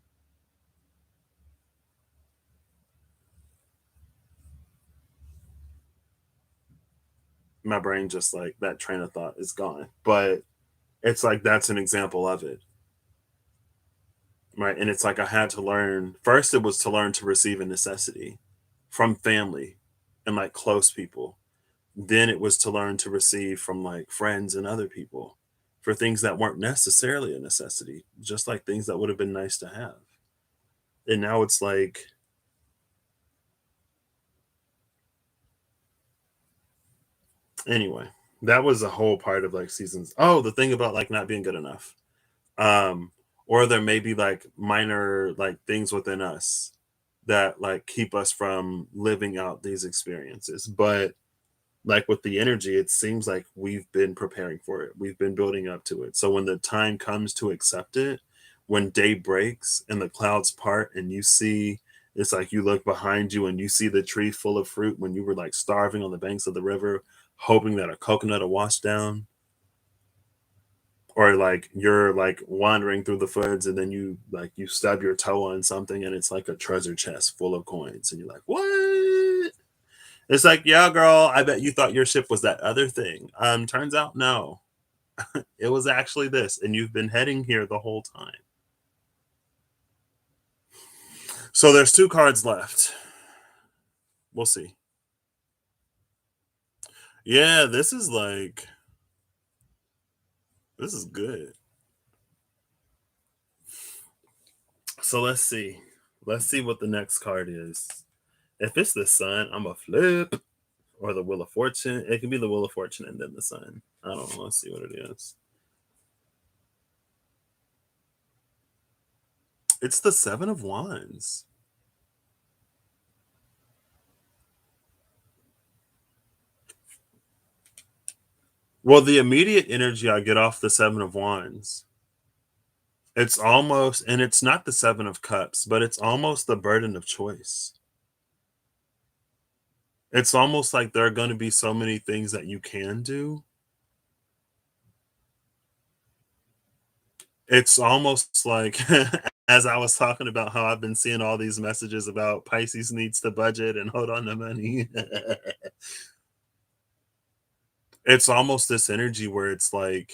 my brain just like that train of thought is gone. But it's like that's an example of it. Right. And it's like I had to learn first, it was to learn to receive a necessity from family and like close people. Then it was to learn to receive from like friends and other people for things that weren't necessarily a necessity, just like things that would have been nice to have. And now it's like, anyway, that was a whole part of like seasons. Oh, the thing about like not being good enough. Um, or there may be like minor like things within us that like keep us from living out these experiences. But like with the energy, it seems like we've been preparing for it. We've been building up to it. So when the time comes to accept it, when day breaks and the clouds part and you see, it's like you look behind you and you see the tree full of fruit when you were like starving on the banks of the river, hoping that a coconut will wash down. Or like you're like wandering through the woods and then you like you stub your toe on something and it's like a treasure chest full of coins and you're like, what? It's like, yeah, girl, I bet you thought your ship was that other thing. Turns out no. It was actually this, and you've been heading here the whole time. So there's two cards left. We'll see. Yeah, this is good. So let's see. Let's see what the next card is. If it's the sun, I'm a flip. Or the Wheel of Fortune. It can be the Wheel of Fortune and then the sun. I don't know. Let's see what it is. It's the Seven of Wands. Well, the immediate energy I get off the Seven of Wands, it's almost, and it's not the Seven of Cups, but it's almost the burden of choice. It's almost like there are going to be so many things that you can do. It's almost like, as I was talking about how I've been seeing all these messages about Pisces needs to budget and hold on to money. It's almost this energy where it's like,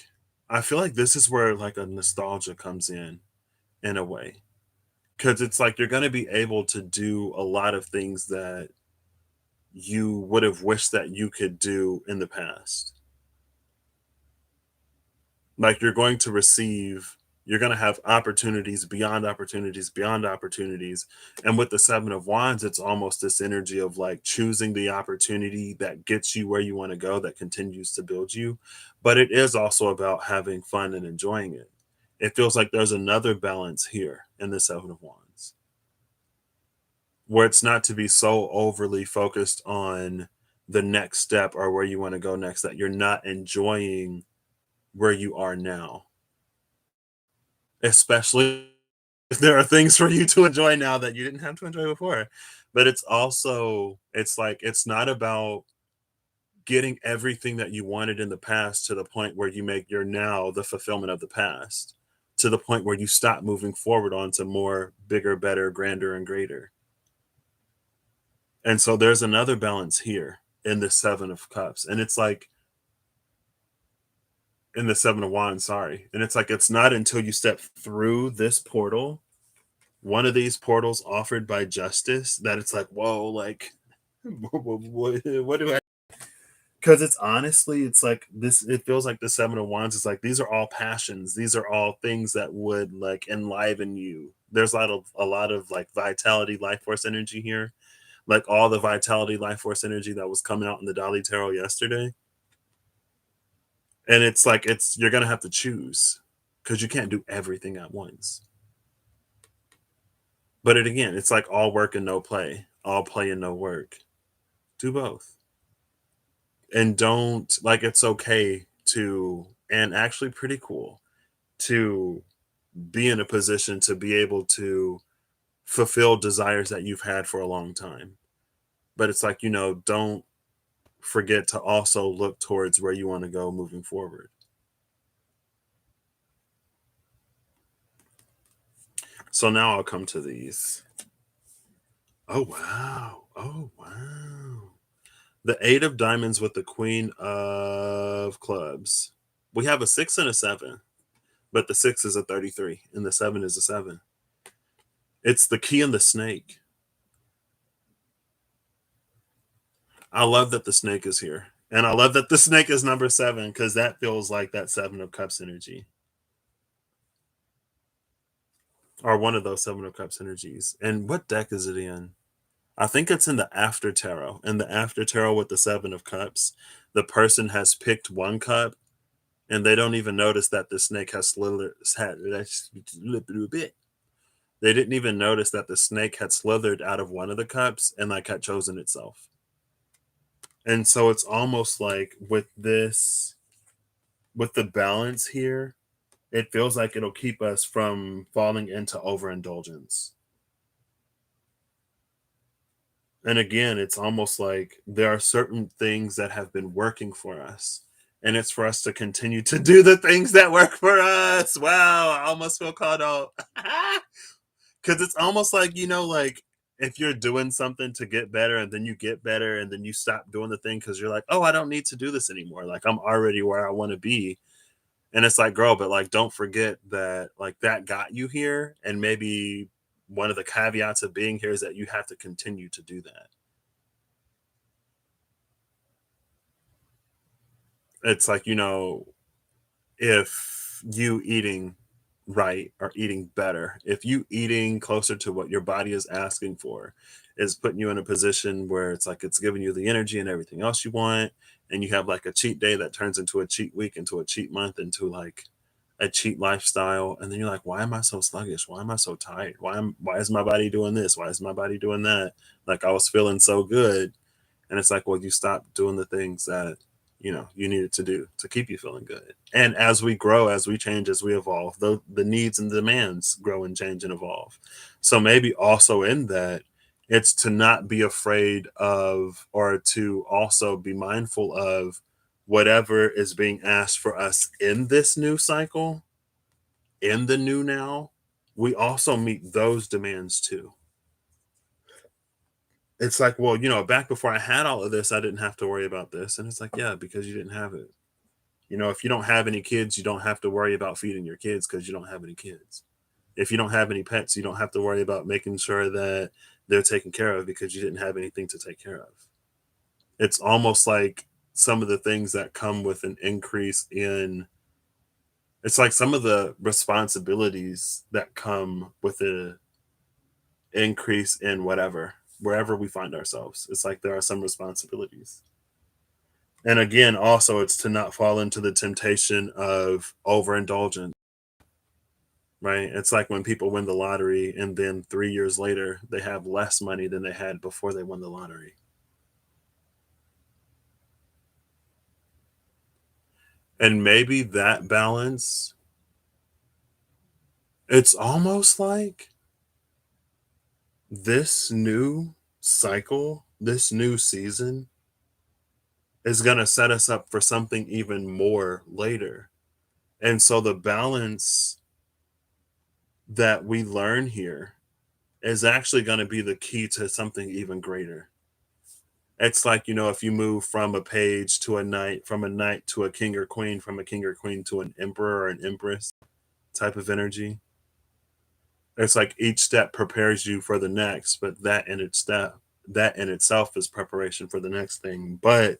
I feel like this is where like a nostalgia comes in a way. Because it's like you're going to be able to do a lot of things that you would have wished that you could do in the past. Like you're going to receive You're going to have opportunities beyond opportunities beyond opportunities. And with the Seven of Wands, it's almost this energy of like choosing the opportunity that gets you where you want to go, that continues to build you. But it is also about having fun and enjoying it. It feels like there's another balance here in the Seven of Wands, where it's not to be so overly focused on the next step or where you want to go next that you're not enjoying where you are now, especially if there are things for you to enjoy now that you didn't have to enjoy before. But it's also, it's like, it's not about getting everything that you wanted in the past to the point where you make your now the fulfillment of the past, to the point where you stop moving forward onto more bigger, better, grander, and greater. And so there's another balance here in the Seven of Cups. And it's like, in the Seven of Wands, sorry. And it's like, it's not until you step through this portal, one of these portals offered by justice, that it's like, whoa, like, what do I? Because it's honestly, it's like this, it feels like the Seven of Wands is like, these are all passions. These are all things that would like enliven you. There's a lot of like vitality, life force energy here. Like all the vitality, life force energy that was coming out in the Dali Tarot yesterday. And it's like, it's, you're gonna have to choose because you can't do everything at once. But it again, it's like all work and no play, all play and no work. Do both. And don't, like, it's okay to, and actually pretty cool to be in a position to be able to fulfill desires that you've had for a long time. But it's like, don't forget to also look towards where you want to go moving forward. So now I'll come to these. Oh, wow. Oh, wow. The Eight of Diamonds with the Queen of Clubs. We have a 6 and a 7, but the 6 is a 33 and the 7 is a 7. It's the key and the snake. I love that the snake is here. And I love that the snake is number 7 because that feels like that 7 of Cups energy. Or one of those 7 of Cups energies. And what deck is it in? I think it's in the After Tarot. In the After Tarot with the 7 of Cups, the person has picked one cup and they don't even notice that the snake has slithered. They didn't even notice that the snake had slithered out of one of the cups and like had chosen itself. And so it's almost like with this, with the balance here, it feels like it'll keep us from falling into overindulgence. And again, it's almost like there are certain things that have been working for us. And it's for us to continue to do the things that work for us. Wow, I almost feel caught out. Because it's almost like, like if you're doing something to get better and then you get better and then you stop doing the thing because you're like, oh, I don't need to do this anymore. Like I'm already where I want to be. And it's like, girl, but like, don't forget that like that got you here. And maybe one of the caveats of being here is that you have to continue to do that. It's like, if you eating right or eating better, if you eating closer to what your body is asking for, is putting you in a position where it's like it's giving you the energy and everything else you want, and you have like a cheat day that turns into a cheat week, into a cheat month, into like a cheat lifestyle, and then you're like, why am I so sluggish? Why am I so tired? Why is my body doing this? Why is my body doing that? Like I was feeling so good, and it's like, well, you stopped doing the things that you needed to do to keep you feeling good. And as we grow, as we change, as we evolve, the needs and demands grow and change and evolve. So maybe also in that, it's to not be afraid of, or to also be mindful of whatever is being asked for us in this new cycle, in the new now. We also meet those demands too. It's like, well, back before I had all of this, I didn't have to worry about this. And it's like, yeah, because you didn't have it. If you don't have any kids, you don't have to worry about feeding your kids because you don't have any kids. If you don't have any pets, you don't have to worry about making sure that they're taken care of because you didn't have anything to take care of. It's almost like some of the things that come with an increase in It's like some of the responsibilities that come with the increase in whatever, wherever we find ourselves. It's like there are some responsibilities. And again, also, it's to not fall into the temptation of overindulgence, right? It's like when people win the lottery and then 3 years later, they have less money than they had before they won the lottery. And maybe that balance, it's almost like this new cycle, this new season is going to set us up for something even more later. And so the balance that we learn here is actually going to be the key to something even greater. It's like, if you move from a page to a knight, from a knight to a king or queen, from a king or queen to an emperor or an empress type of energy. It's like each step prepares you for the next, but that in itself is preparation for the next thing. But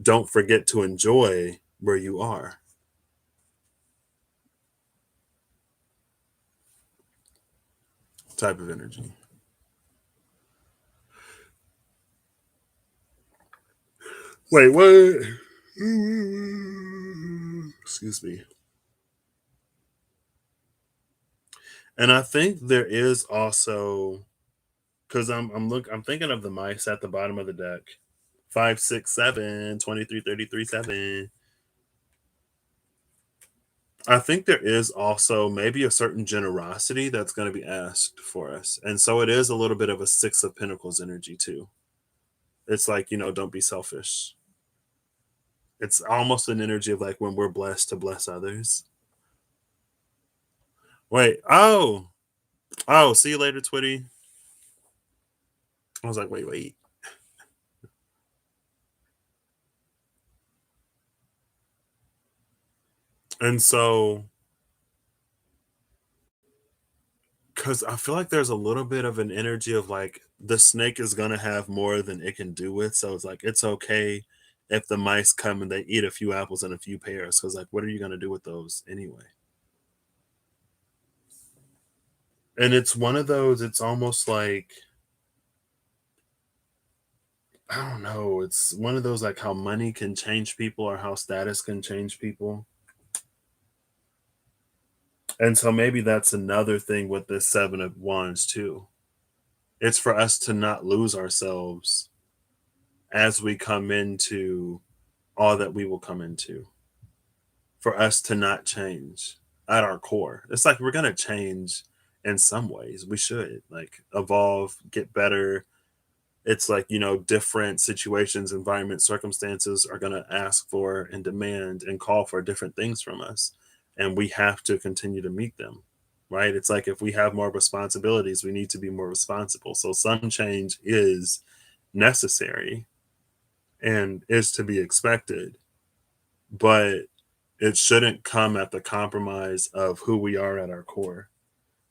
don't forget to enjoy where you are, type of energy. Wait, what? Excuse me. And I think there is also, because I'm thinking of the mice at the bottom of the deck. 5, 6, 7, 23, 33, 7. I think there is also maybe a certain generosity that's going to be asked for us. And so it is a little bit of a 6 of Pentacles energy too. It's like, don't be selfish. It's almost an energy of like when we're blessed to bless others. Wait, oh, see you later, Twitty. I was like, wait. And so, because I feel like there's a little bit of an energy of like the snake is going to have more than it can do with. So it's like, it's okay if the mice come and they eat a few apples and a few pears. Because, like, what are you going to do with those anyway? And it's one of those, it's almost like, I don't know, it's one of those like how money can change people or how status can change people. And so maybe that's another thing with this 7 of Wands too. It's for us to not lose ourselves as we come into all that we will come into, for us to not change at our core. It's like we're going to change in some ways. We should like evolve, get better. It's like, different situations, environments, circumstances are going to ask for and demand and call for different things from us. And we have to continue to meet them, right? It's like if we have more responsibilities, we need to be more responsible. So some change is necessary and is to be expected, but it shouldn't come at the compromise of who we are at our core,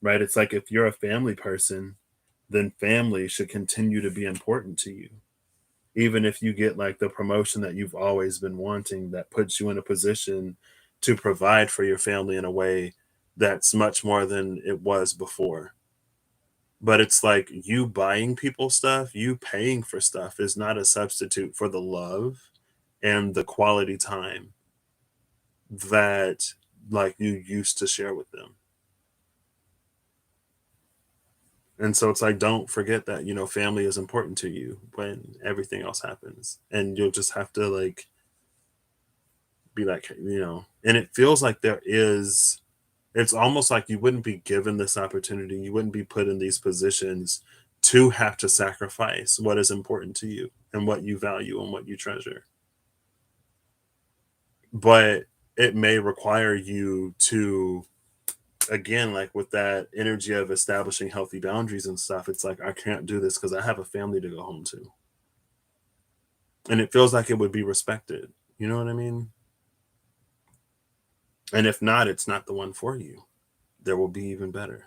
right? It's like if you're a family person, then family should continue to be important to you. Even if you get like the promotion that you've always been wanting, that puts you in a position to provide for your family in a way that's much more than it was before. But it's like you buying people stuff, you paying for stuff is not a substitute for the love and the quality time that like you used to share with them. And so it's like don't forget that, family is important to you when everything else happens. And you'll just have to like be like, and it feels like it's almost like you wouldn't be given this opportunity, you wouldn't be put in these positions to have to sacrifice what is important to you and what you value and what you treasure. But it may require you to, again, like with that energy of establishing healthy boundaries and stuff, it's like I can't do this because I have a family to go home to. And it feels like it would be respected. You know what I mean? And if not, it's not the one for you. There will be even better.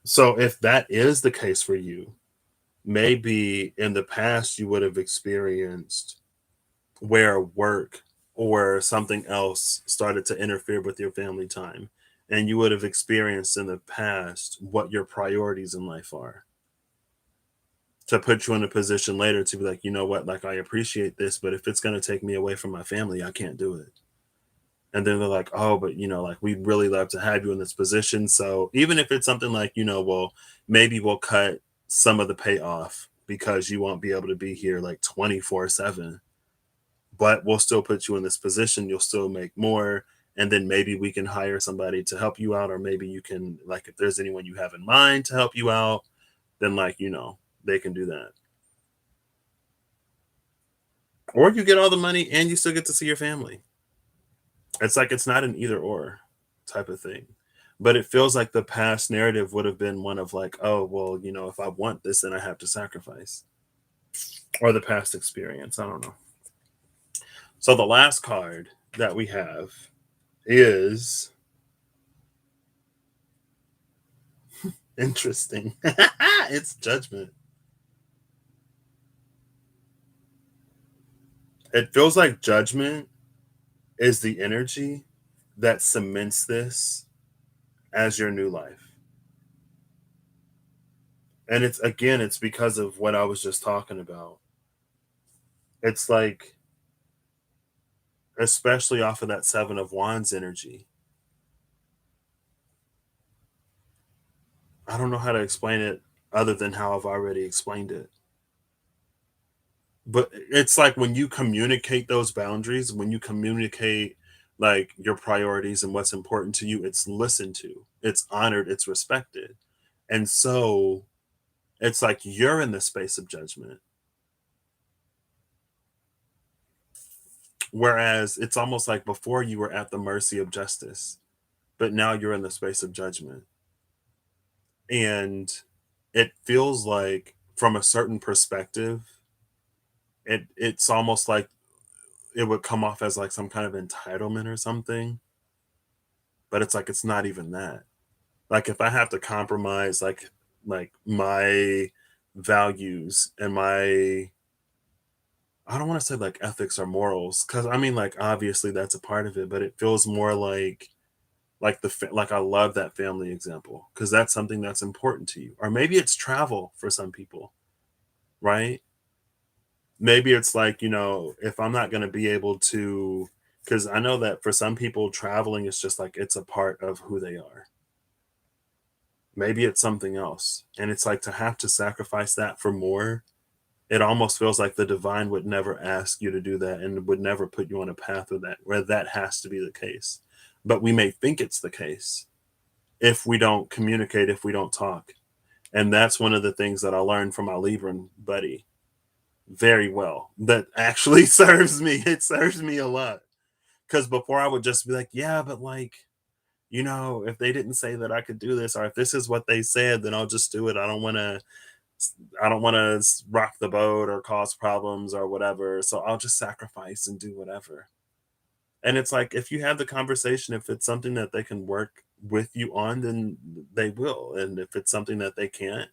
So if that is the case for you, maybe in the past you would have experienced where work or something else started to interfere with your family time, and you would have experienced in the past what your priorities in life are, to put you in a position later to be like, you know what, like I appreciate this, but if it's going to take me away from my family, I can't do it. And then they're like, oh, but like we'd really love to have you in this position. So even if it's something like, well, maybe we'll cut some of the pay off because you won't be able to be here like 24/7, but we'll still put you in this position. You'll still make more. And then maybe we can hire somebody to help you out, or maybe you can, like, if there's anyone you have in mind to help you out, then, like, they can do that. Or you get all the money and you still get to see your family. It's like it's not an either or type of thing. But it feels like the past narrative would have been one of like, oh, well, if I want this, then I have to sacrifice. Or the past experience. I don't know. So the last card that we have is interesting. It's judgment. It feels like judgment is the energy that cements this as your new life. And it's because of what I was just talking about. It's like, especially off of that Seven of Wands energy. I don't know how to explain it other than how I've already explained it. But it's like when you communicate those boundaries, when you communicate like your priorities and what's important to you, it's listened to, it's honored, it's respected. And so it's like you're in the space of judgment. Whereas it's almost like before you were at the mercy of justice, but now you're in the space of judgment. And it feels like from a certain perspective, it's almost like it would come off as like some kind of entitlement or something, but it's like it's not even that. Like if I have to compromise like my values and my, I don't want to say like ethics or morals, cuz I mean like obviously that's a part of it, but it feels more like like I love that family example cuz that's something that's important to you. Or maybe it's travel for some people, right? Maybe it's like, if I'm not going to be able to, because I know that for some people, traveling is just like it's a part of who they are. Maybe it's something else. And it's like to have to sacrifice that for more, it almost feels like the divine would never ask you to do that and would never put you on a path where that has to be the case. But we may think it's the case if we don't communicate, if we don't talk. And that's one of the things that I learned from my Libran buddy very well, that actually serves me. It serves me a lot. Because before I would just be like, yeah, but like, if they didn't say that I could do this, or if this is what they said, then I'll just do it. I don't want to rock the boat or cause problems or whatever. So I'll just sacrifice and do whatever. And it's like, if you have the conversation, if it's something that they can work with you on, then they will. And if it's something that they can't,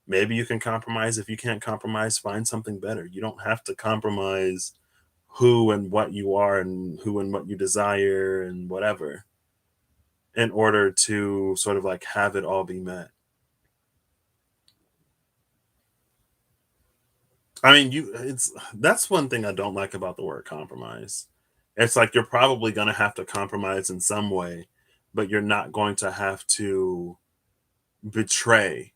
maybe you can compromise. If you can't compromise, find something better. You don't have to compromise who and what you are and who and what you desire and whatever in order to sort of like have it all be met. I mean, it's that's one thing I don't like about the word compromise. It's like you're probably going to have to compromise in some way, but you're not going to have to betray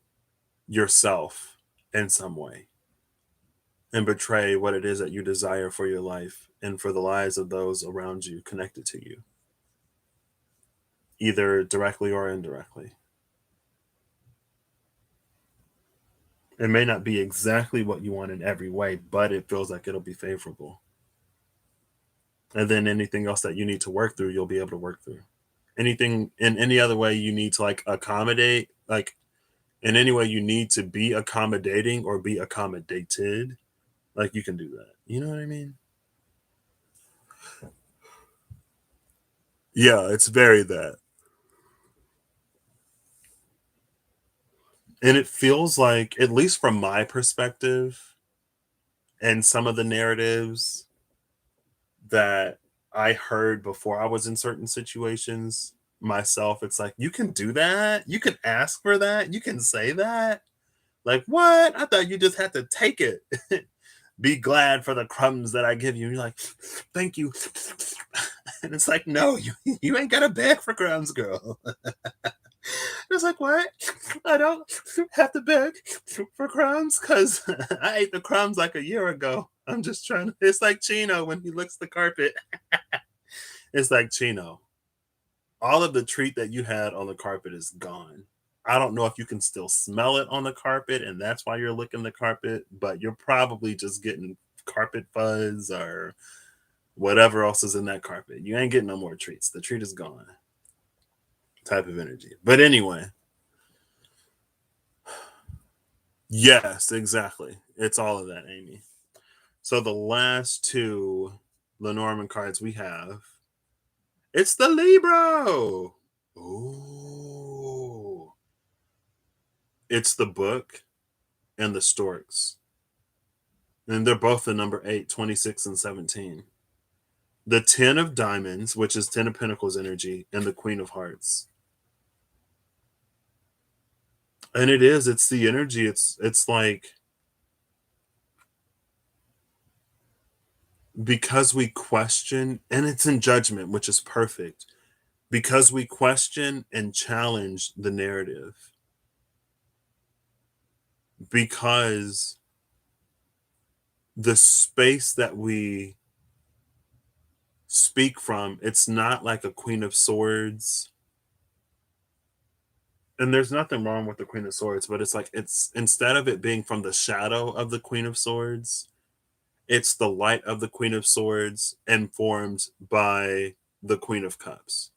yourself in some way and betray what it is that you desire for your life and for the lives of those around you connected to you, either directly or indirectly. It may not be exactly what you want in every way, but it feels like it'll be favorable. And then anything else that you need to work through, you'll be able to work through. Anything in any other way you need to like accommodate, like in any way you need to be accommodating or be accommodated, like you can do that. You know what I mean? Yeah, it's very that. And it feels like, at least from my perspective and some of the narratives, that I heard before I was in certain situations myself. It's like, you can do that. You can ask for that. You can say that. Like, what? I thought you just had to take it. Be glad for the crumbs that I give you. And you're like, thank you. And it's like, no, you ain't got to beg for crumbs, girl. It's like, what? I don't have to beg for crumbs because I ate the crumbs like a year ago. I'm just trying to. It's like Chino when he licks the carpet. It's like, Chino, all of the treat that you had on the carpet is gone. I don't know if you can still smell it on the carpet and that's why you're licking the carpet, but you're probably just getting carpet fuzz or whatever else is in that carpet. You ain't getting no more treats. The treat is gone. Type of energy. But anyway, yes, exactly. It's all of that, Amy. So the last two Lenormand cards we have, it's the Libro. Ooh. It's the book and the storks. And they're both the number 8, 26, and 17. The 10 of diamonds, which is 10 of pentacles energy, and the Queen of hearts. And it's the energy. It's like, because we question, and it's in judgment, which is perfect, because we question and challenge the narrative, because the space that we speak from, it's not like a Queen of Swords. And there's nothing wrong with the Queen of Swords, but it's like, it's instead of it being from the shadow of the Queen of Swords, it's the light of the Queen of Swords informed by the Queen of Cups.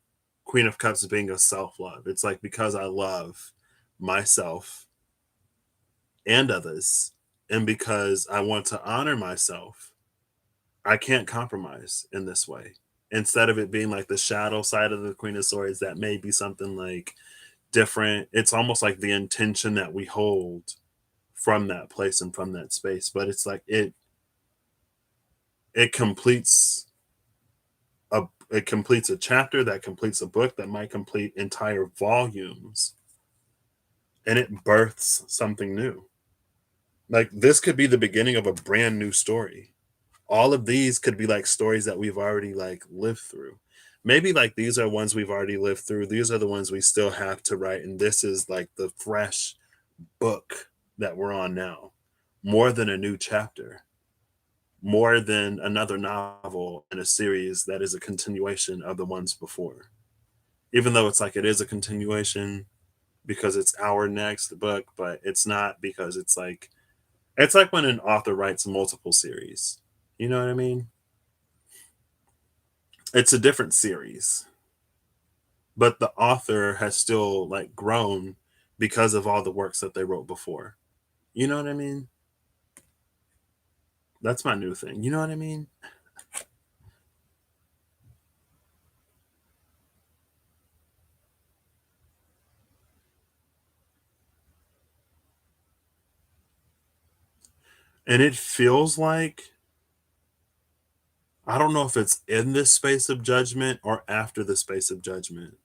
Queen of Cups being a self-love. It's like, because I love myself and others, and because I want to honor myself, I can't compromise in this way. Instead of it being like the shadow side of the Queen of Swords, that may be something like different. It's almost like the intention that we hold from that place and from that space. But it's like, it completes it completes a chapter, that completes a book, that might complete entire volumes, and it births something new. Like, this could be the beginning of a brand new story. All of these could be like stories that we've already like lived through. Maybe like these are ones we've already lived through. These are the ones we still have to write, and this is like the fresh book that we're on now. More than a new chapter, more than another novel in a series that is a continuation of the ones before. Even though it's like, it is a continuation because it's our next book, but it's not, because it's like when an author writes multiple series. You know what I mean? It's a different series, but the author has still like grown because of all the works that they wrote before. You know what I mean? That's my new thing. You know what I mean? And it feels like, I don't know if it's in this space of judgment or after the space of judgment,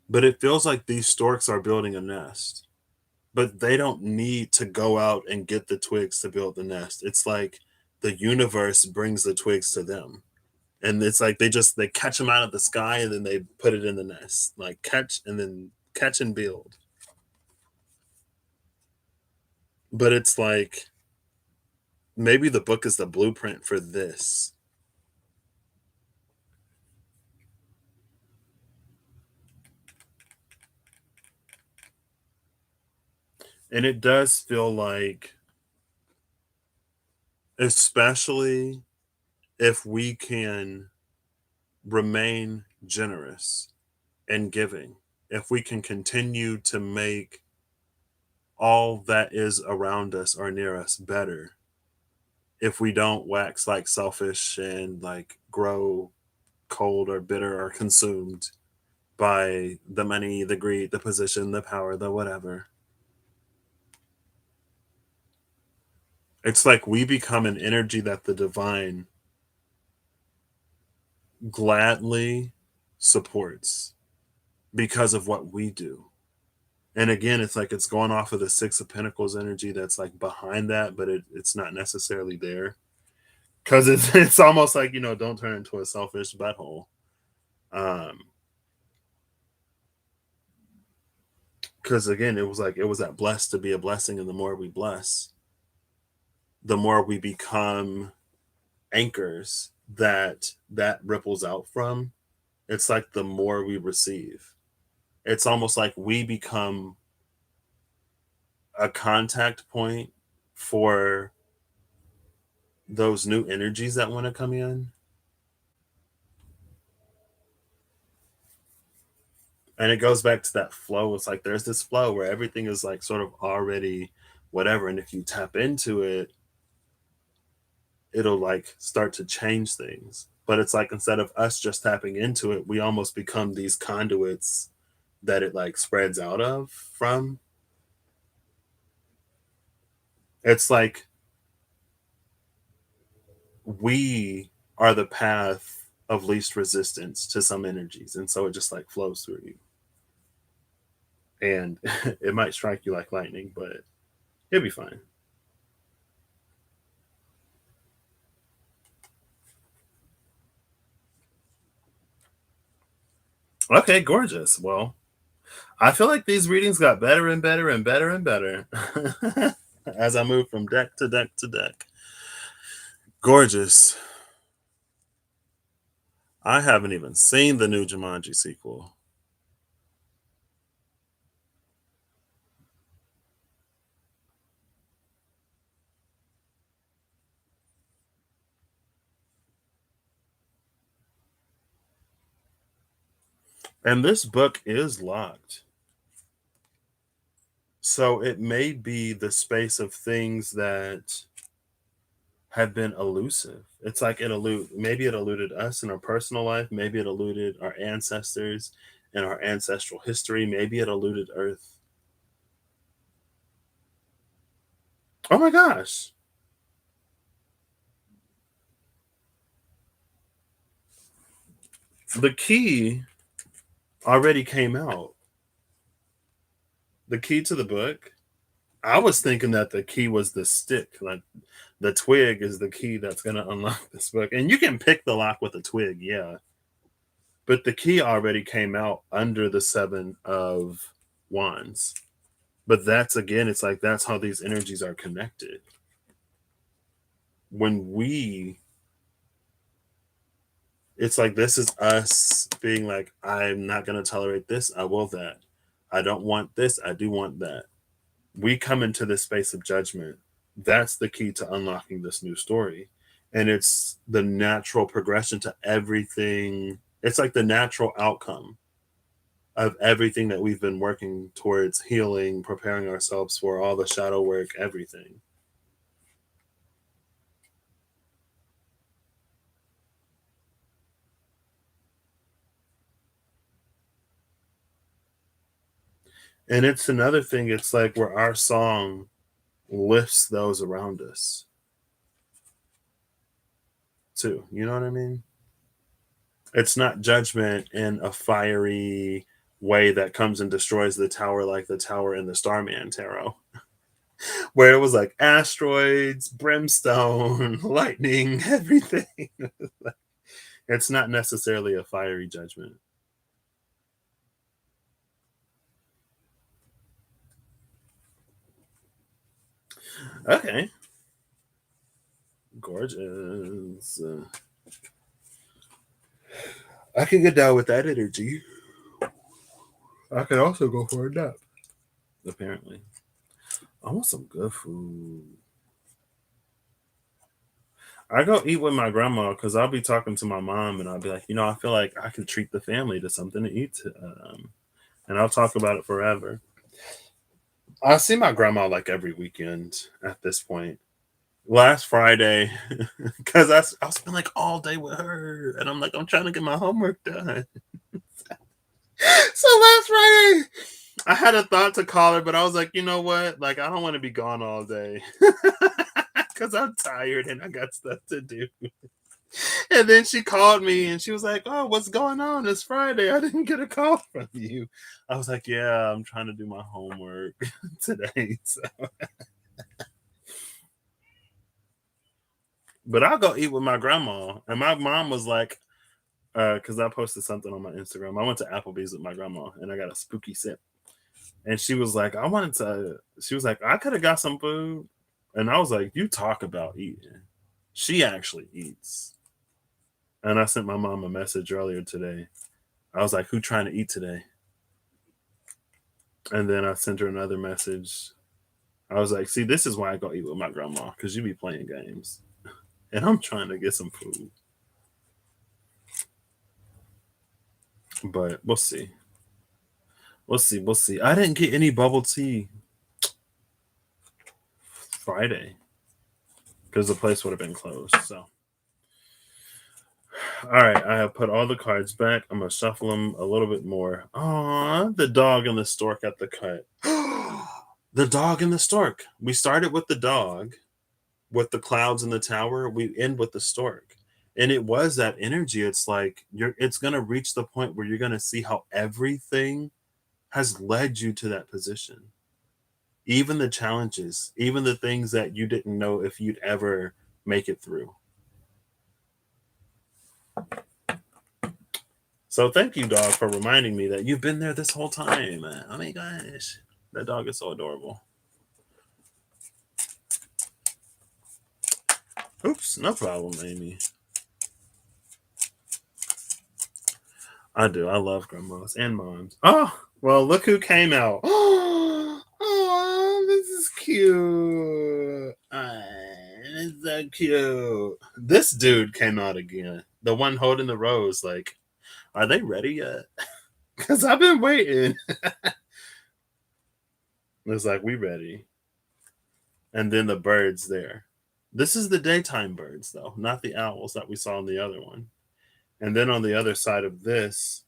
but it feels like these storks are building a nest, but they don't need to go out and get the twigs to build the nest. It's like the universe brings the twigs to them. And it's like, they catch them out of the sky and then they put it in the nest. Like, catch and then catch and build. But it's like, maybe the book is the blueprint for this. And it does feel like, especially if we can remain generous and giving, if we can continue to make all that is around us or near us better, if we don't wax like selfish and like grow cold or bitter or consumed by the money, the greed, the position, the power, the whatever. It's like we become an energy that the divine gladly supports because of what we do. And again, it's like it's going off of the Six of Pentacles energy that's like behind that, but it's not necessarily there. Because it's almost like, don't turn into a selfish butthole. Because again, it was that blessed to be a blessing, and the more we bless, the more we become anchors that ripples out from. It's like the more we receive. It's almost like we become a contact point for those new energies that want to come in. And it goes back to that flow. It's like there's this flow where everything is like sort of already whatever. And if you tap into it, it'll like start to change things. But it's like instead of us just tapping into it, we almost become these conduits that it like spreads out of from. It's like we are the path of least resistance to some energies. And so it just like flows through you. And it might strike you like lightning, but it'll be fine. Okay, gorgeous. Well, I feel like these readings got better and better and better and better as I move from deck to deck to deck. Gorgeous. I haven't even seen the new Jumanji sequel. And this book is locked. So it may be the space of things that have been elusive. It's like maybe it eluded us in our personal life, maybe it eluded our ancestors and our ancestral history, maybe it eluded Earth. Oh my gosh. The key already came out. The key to the book. I was thinking that the key was the stick, like the twig is the key that's going to unlock this book. And you can pick the lock with a twig, yeah. But the key already came out under the Seven of Wands. But that's again, it's like that's how these energies are connected. When it's like this is us being like, I'm not going to tolerate this, I will that. I don't want this, I do want that. We come into this space of judgment. That's the key to unlocking this new story. And it's the natural progression to everything. It's like the natural outcome of everything that we've been working towards healing, preparing ourselves for, all the shadow work, everything. And it's another thing, it's like where our song lifts those around us too. You know what I mean? It's not judgment in a fiery way that comes and destroys the tower like the tower in the Starman Tarot, where it was like asteroids, brimstone, lightning, everything. It's not necessarily a fiery judgment. Okay. Gorgeous. I can get down with that energy. I can also go for a nap. Apparently. I want some good food. I go eat with my grandma because I'll be talking to my mom and I'll be like, I feel like I can treat the family to something to eat. And I'll talk about it forever. I see my grandma like every weekend at this point. Last Friday, because I'll spend like all day with her, and I'm like, I'm trying to get my homework done. So last Friday, I had a thought to call her, but I was like, you know what? Like, I don't want to be gone all day because I'm tired and I got stuff to do. And then she called me and she was like, "Oh, what's going on? It's Friday. I didn't get a call from you." I was like, "Yeah, I'm trying to do my homework today." So. But I'll go eat with my grandma. And my mom was like, because I posted something on my Instagram. I went to Applebee's with my grandma and I got a spooky sip. And she was like, she was like, "I could have got some food." And I was like, "You talk about eating." She actually eats. And I sent my mom a message earlier today. I was like, "Who trying to eat today?" And then I sent her another message. I was like, "See, this is why I go eat with my grandma, because you be playing games. And I'm trying to get some food." But we'll see. We'll see. We'll see. I didn't get any bubble tea Friday because the place would have been closed. So, all right, I have put all the cards back. I'm gonna shuffle them a little bit more. Aw, the dog and the stork at the cut. The dog and the stork. We started with the dog, with the clouds in the tower. We end with the stork, and it was that energy. It's like you're. It's gonna reach the point where you're gonna see how everything has led you to that position. Even the challenges, even the things that you didn't know if you'd ever make it through. So thank you, dog, for reminding me that you've been there this whole time. Oh my gosh, that dog is so adorable. Oops, no problem, Amy. I do. I love grandmas and moms. Oh, well, look who came out. Oh, this is cute. It's so cute. This dude came out again. The one holding the rose. Like, are they ready yet? Because I've been waiting. It's like, we ready. And then the birds there. This is the daytime birds, though, not the owls that we saw in the other one. And then on the other side of this,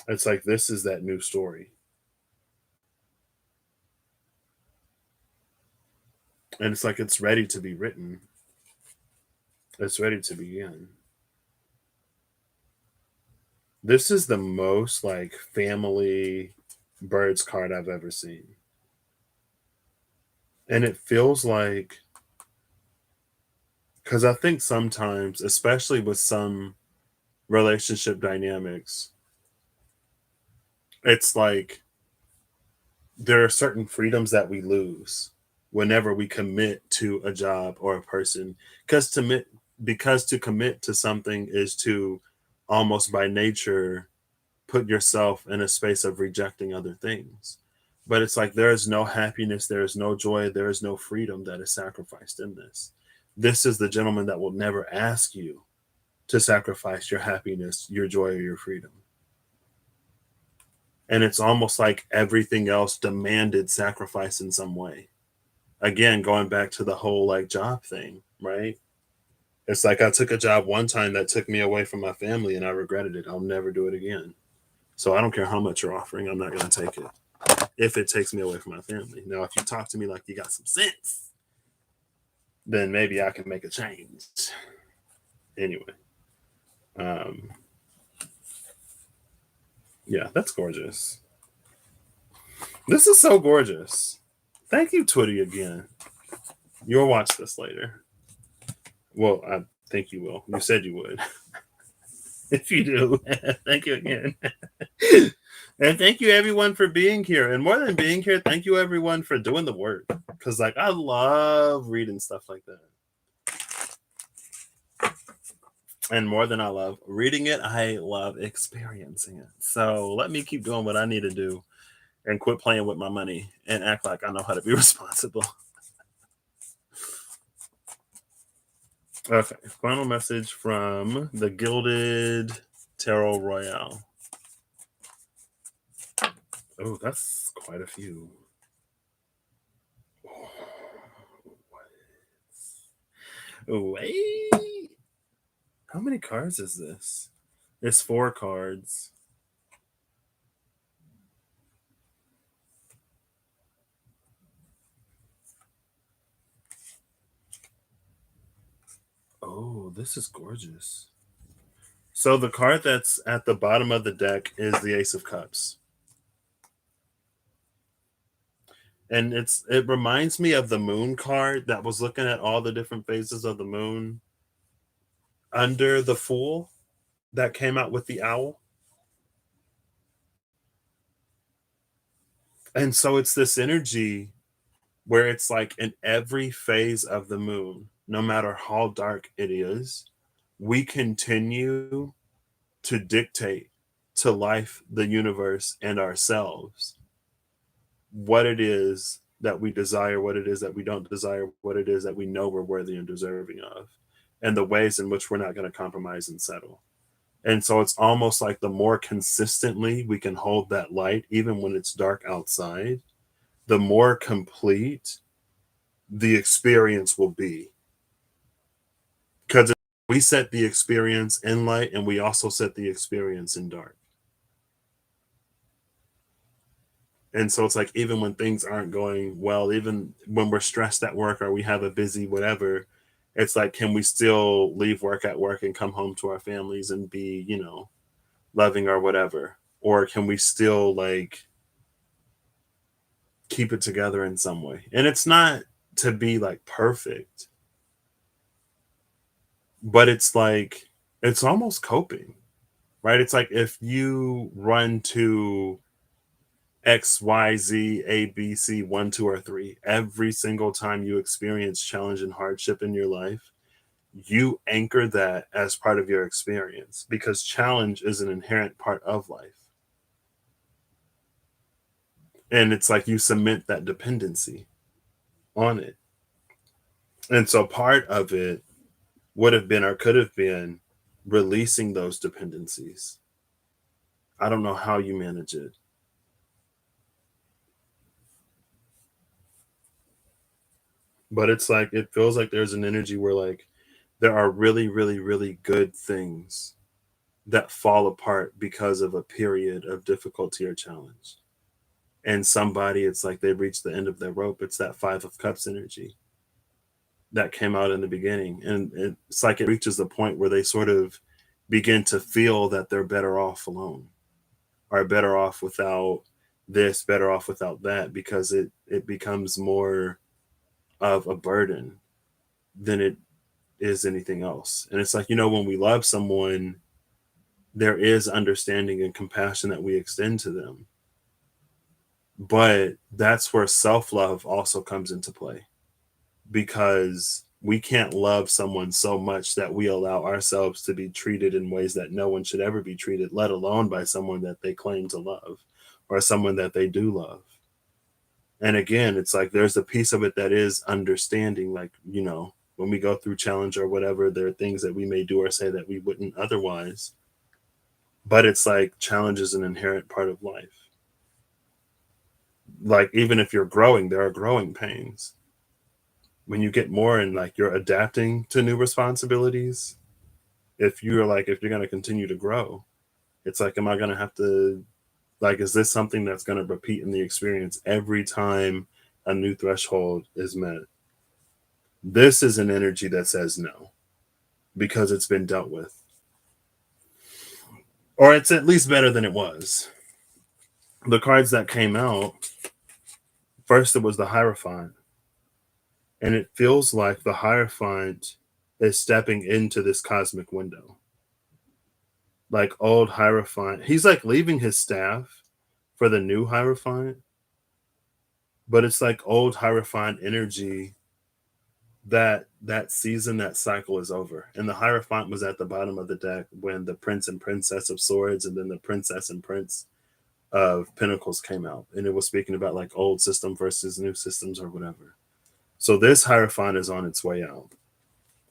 it's like, this is that new story. And it's like, it's ready to be written, it's ready to begin. This is the most like family birds card I've ever seen. And it feels like, because I think sometimes, especially with some relationship dynamics, it's like there are certain freedoms that we lose whenever we commit to a job or a person, because to commit to something is to almost by nature put yourself in a space of rejecting other things. But it's like there is no happiness, there is no joy, there is no freedom that is sacrificed in this. This is the gentleman that will never ask you to sacrifice your happiness, your joy, or your freedom. And it's almost like everything else demanded sacrifice in some way. Again, going back to the whole like job thing, right? It's like I took a job one time that took me away from my family and I regretted it. I'll never do it again. So I don't care how much you're offering, I'm not going to take it if it takes me away from my family. Now, if you talk to me like you got some sense, then maybe I can make a change. Anyway, um, yeah, that's gorgeous. This is so gorgeous. Thank you, Twitty, again. You'll watch this later. Well, I think you will. You said you would. If you do, thank you again. And thank you everyone for being here. And more than being here, thank you everyone for doing the work. Because like I love reading stuff like that. And more than I love reading it, I love experiencing it. So let me keep doing what I need to do and quit playing with my money and act like I know how to be responsible. Okay, final message from the Gilded Tarot Royale. Oh, that's quite a few. Wait. How many cards is this? It's 4 cards. Oh, this is gorgeous. So the card that's at the bottom of the deck is the Ace of Cups. And it reminds me of the moon card that was looking at all the different phases of the moon under the Fool that came out with the owl. And so it's this energy where it's like in every phase of the moon, no matter how dark it is, we continue to dictate to life, the universe, and ourselves what it is that we desire, what it is that we don't desire, what it is that we know we're worthy and deserving of, and the ways in which we're not going to compromise and settle. And so it's almost like the more consistently we can hold that light, even when it's dark outside, the more complete the experience will be. Because we set the experience in light and we also set the experience in dark. And so it's like, even when things aren't going well, even when we're stressed at work or we have a busy whatever, it's like, can we still leave work at work and come home to our families and be, loving or whatever? Or can we still like keep it together in some way? And it's not to be like perfect, but it's like, it's almost coping, right? It's like if you run to X, Y, Z, A, B, C, one, two, or three, every single time you experience challenge and hardship in your life, you anchor that as part of your experience because challenge is an inherent part of life. And it's like you cement that dependency on it. And so part of it would have been or could have been releasing those dependencies. I don't know how you manage it. But it's like, it feels like there's an energy where like there are really, really, really good things that fall apart because of a period of difficulty or challenge. And somebody, it's like they reached the end of their rope. It's that Five of Cups energy that came out in the beginning. And it's like it reaches the point where they sort of begin to feel that they're better off alone, or better off without this, better off without that, because it becomes more of a burden than it is anything else. And it's like, when we love someone, there is understanding and compassion that we extend to them. But that's where self love also comes into play, because we can't love someone so much that we allow ourselves to be treated in ways that no one should ever be treated, let alone by someone that they claim to love or someone that they do love. And again, it's like there's a piece of it that is understanding, like, when we go through challenge or whatever, there are things that we may do or say that we wouldn't otherwise. But it's like challenge is an inherent part of life. Like, even if you're growing, there are growing pains. When you get more and like you're adapting to new responsibilities, if you're going to continue to grow, it's like, am I going to have to, like, is this something that's going to repeat in the experience every time a new threshold is met? This is an energy that says no, because it's been dealt with, or it's at least better than it was. The cards that came out first, it was the Hierophant, and it feels like the Hierophant is stepping into this cosmic window. Like old Hierophant, he's like leaving his staff for the new Hierophant, but it's like old Hierophant energy, that season, that cycle is over. And the Hierophant was at the bottom of the deck when the Prince and Princess of Swords and then the Princess and Prince of Pentacles came out, and it was speaking about like old system versus new systems or whatever. So this Hierophant is on its way out,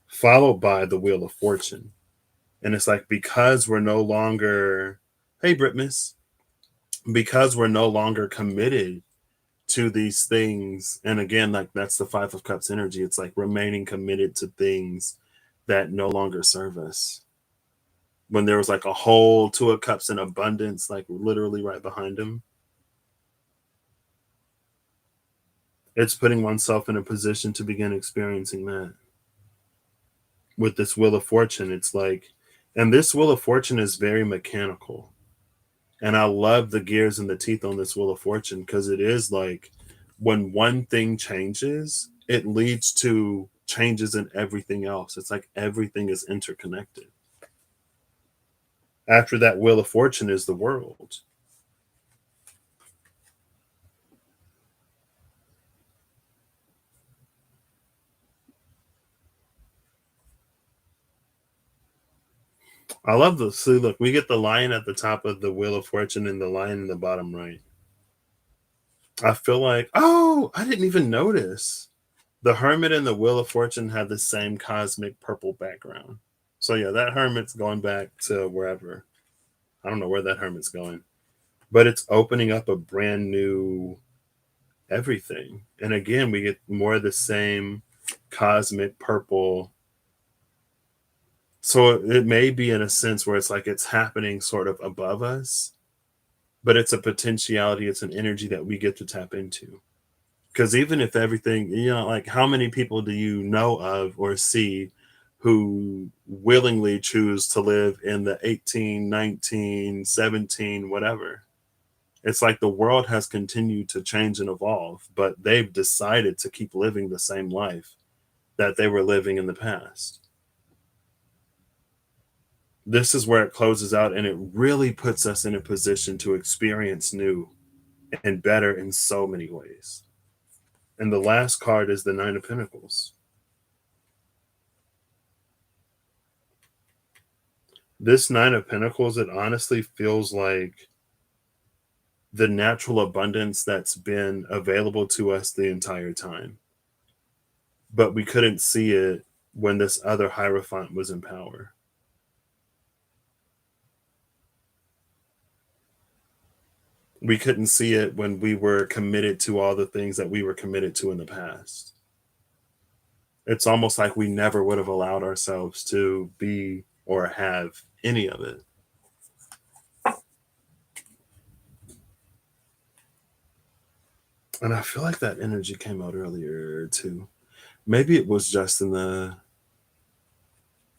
followed by the Wheel of Fortune. And it's like, because we're no longer, hey Britmas, because we're no longer committed to these things. And again, like that's the Five of Cups energy. It's like remaining committed to things that no longer serve us. When there was like a whole Two of Cups in abundance, like literally right behind him, it's putting oneself in a position to begin experiencing that. with this Wheel of Fortune, it's like, and this Wheel of Fortune is very mechanical. And I love the gears and the teeth on this Wheel of Fortune because it is like when one thing changes, it leads to changes in everything else. It's like everything is interconnected. After that Wheel of Fortune is the world. I love the see. Look, we get the lion at the top of the Wheel of Fortune and the lion in the bottom right. I feel like, oh, I didn't even notice. The Hermit and the Wheel of Fortune have the same cosmic purple background. So yeah, that Hermit's going back to wherever. I don't know where that Hermit's going, but it's opening up a brand new everything. And again, we get more of the same cosmic purple. So it may be in a sense where it's like it's happening sort of above us, but it's a potentiality, it's an energy that we get to tap into. Because even if everything, like how many people do you know of or see who willingly choose to live in the 18, 19, 17, whatever? It's like the world has continued to change and evolve, but they've decided to keep living the same life that they were living in the past. This is where it closes out, and it really puts us in a position to experience new and better in so many ways. And the last card is the Nine of Pentacles. This Nine of Pentacles, it honestly feels like the natural abundance that's been available to us the entire time. But we couldn't see it when this other Hierophant was in power. We couldn't see it when we were committed to all the things that we were committed to in the past. It's almost like we never would have allowed ourselves to be or have any of it. And I feel like that energy came out earlier too. Maybe it was just in the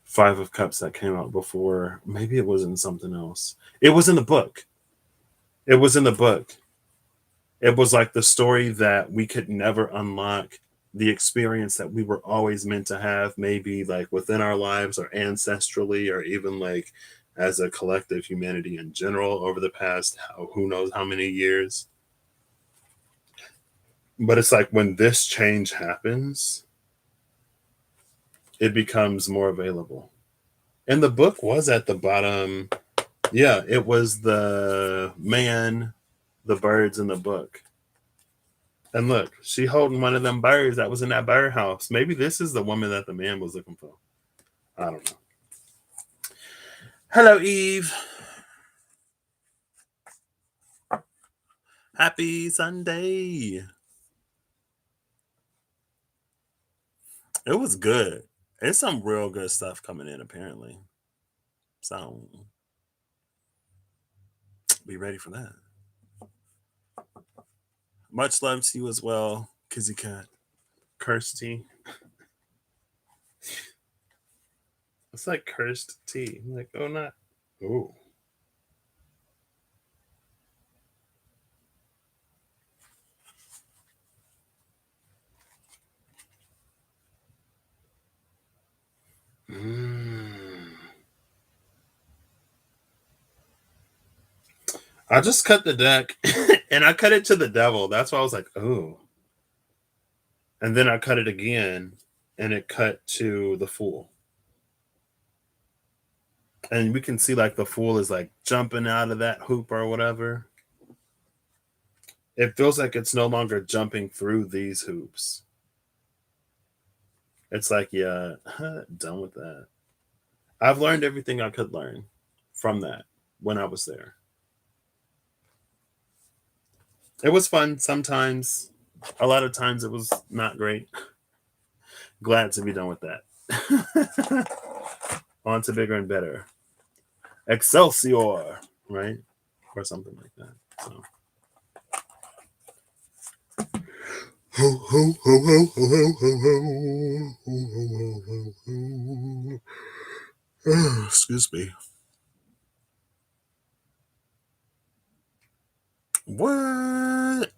Five of Cups that came out before. Maybe it was in something else. It was in the book. It was in the book. It was like the story that we could never unlock, the experience that we were always meant to have, maybe like within our lives or ancestrally, or even like as a collective humanity in general over the past, who knows how many years. But it's like when this change happens, it becomes more available. And the book was at the bottom. Yeah, it was the man, the birds in the book. And look, she holding one of them birds that was in that birdhouse. Maybe this is the woman that the man was looking for. I don't know. Hello, Eve. Happy Sunday. It was good. It's some real good stuff coming in, apparently. So be ready for that. Much love to you as well, Kizzy Cat. Kirsty. It's like cursed tea. I'm like, oh, not. Oh. I just cut the deck and I cut it to the devil. That's why I was like, oh. And then I cut it again and it cut to the Fool. And we can see like the Fool is like jumping out of that hoop or whatever. It feels like it's no longer jumping through these hoops. It's like, yeah, done with that. I've learned everything I could learn from that when I was there. It was fun sometimes. A lot of times it was not great. Glad to be done with that. On to bigger and better. Excelsior, right? Or something like that. So. Excuse me. What?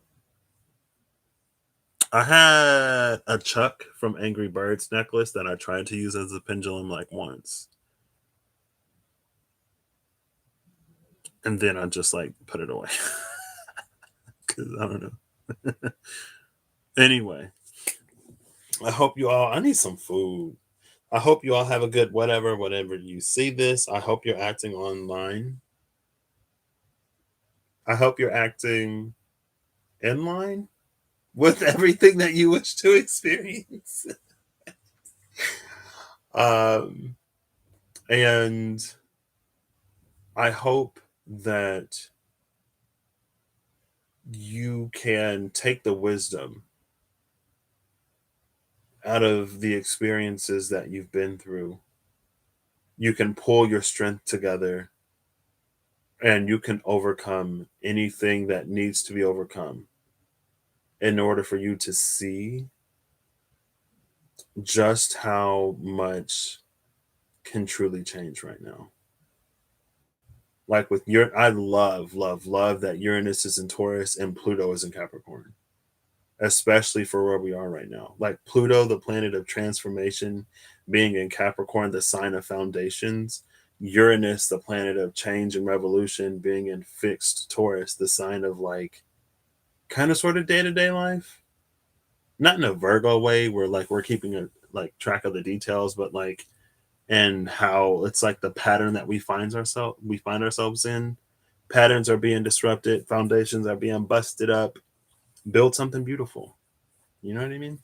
I had a Chuck from Angry Birds necklace that I tried to use as a pendulum like once. And then I just like put it away. Cause I don't know. Anyway, I hope you all, I need some food. I hope you all have a good whatever you see this. I hope you're acting online. I hope you're acting in line with everything that you wish to experience. um, and I hope that you can take the wisdom out of the experiences that you've been through. You can pull your strength together and you can overcome anything that needs to be overcome in order for you to see just how much can truly change right now. Like with your, I love that Uranus is in Taurus and Pluto is in Capricorn, especially for where we are right now. Like Pluto, the planet of transformation, being in Capricorn, the sign of foundations. Uranus, the planet of change and revolution, being in fixed Taurus, the sign of like kind of sort of day to day life. Not in a Virgo way where like we're keeping a like track of the details, but like and how it's like the pattern that we find ourselves in. Patterns are being disrupted, foundations are being busted up. Build something beautiful. You know what I mean?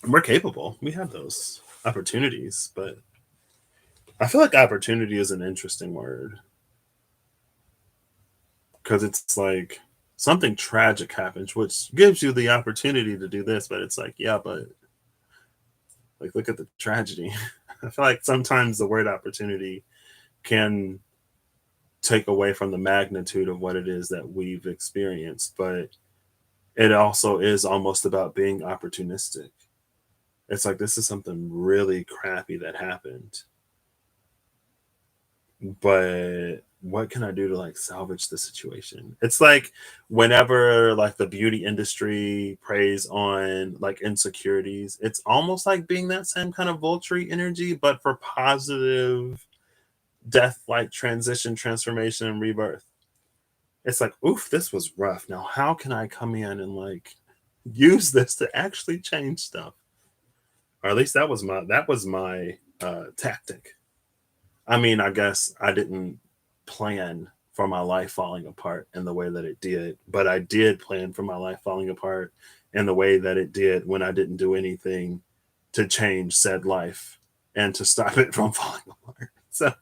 We're capable. We have those opportunities, but I feel like opportunity is an interesting word because it's like something tragic happens, which gives you the opportunity to do this, but it's like, yeah, but like look at the tragedy. I feel like sometimes the word opportunity can take away from the magnitude of what it is that we've experienced, but it also is almost about being opportunistic. It's like this is something really crappy that happened, but what can I do to like salvage the situation? It's like whenever like the beauty industry preys on like insecurities, it's almost like being that same kind of vulture energy, but for positive death like transition, transformation, and rebirth. It's like, oof, this was rough. Now, how can I come in and like use this to actually change stuff? Or at least that was my tactic. I mean, I guess I didn't plan for my life falling apart in the way that it did, but I did plan for my life falling apart in the way that it did when I didn't do anything to change said life and to stop it from falling apart. So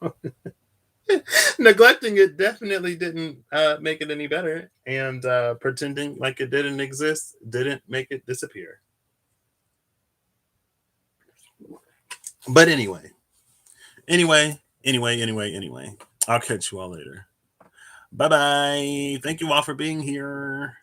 neglecting it definitely didn't make it any better, and pretending like it didn't exist didn't make it disappear. But anyway, I'll catch you all later. Bye bye. Thank you all for being here.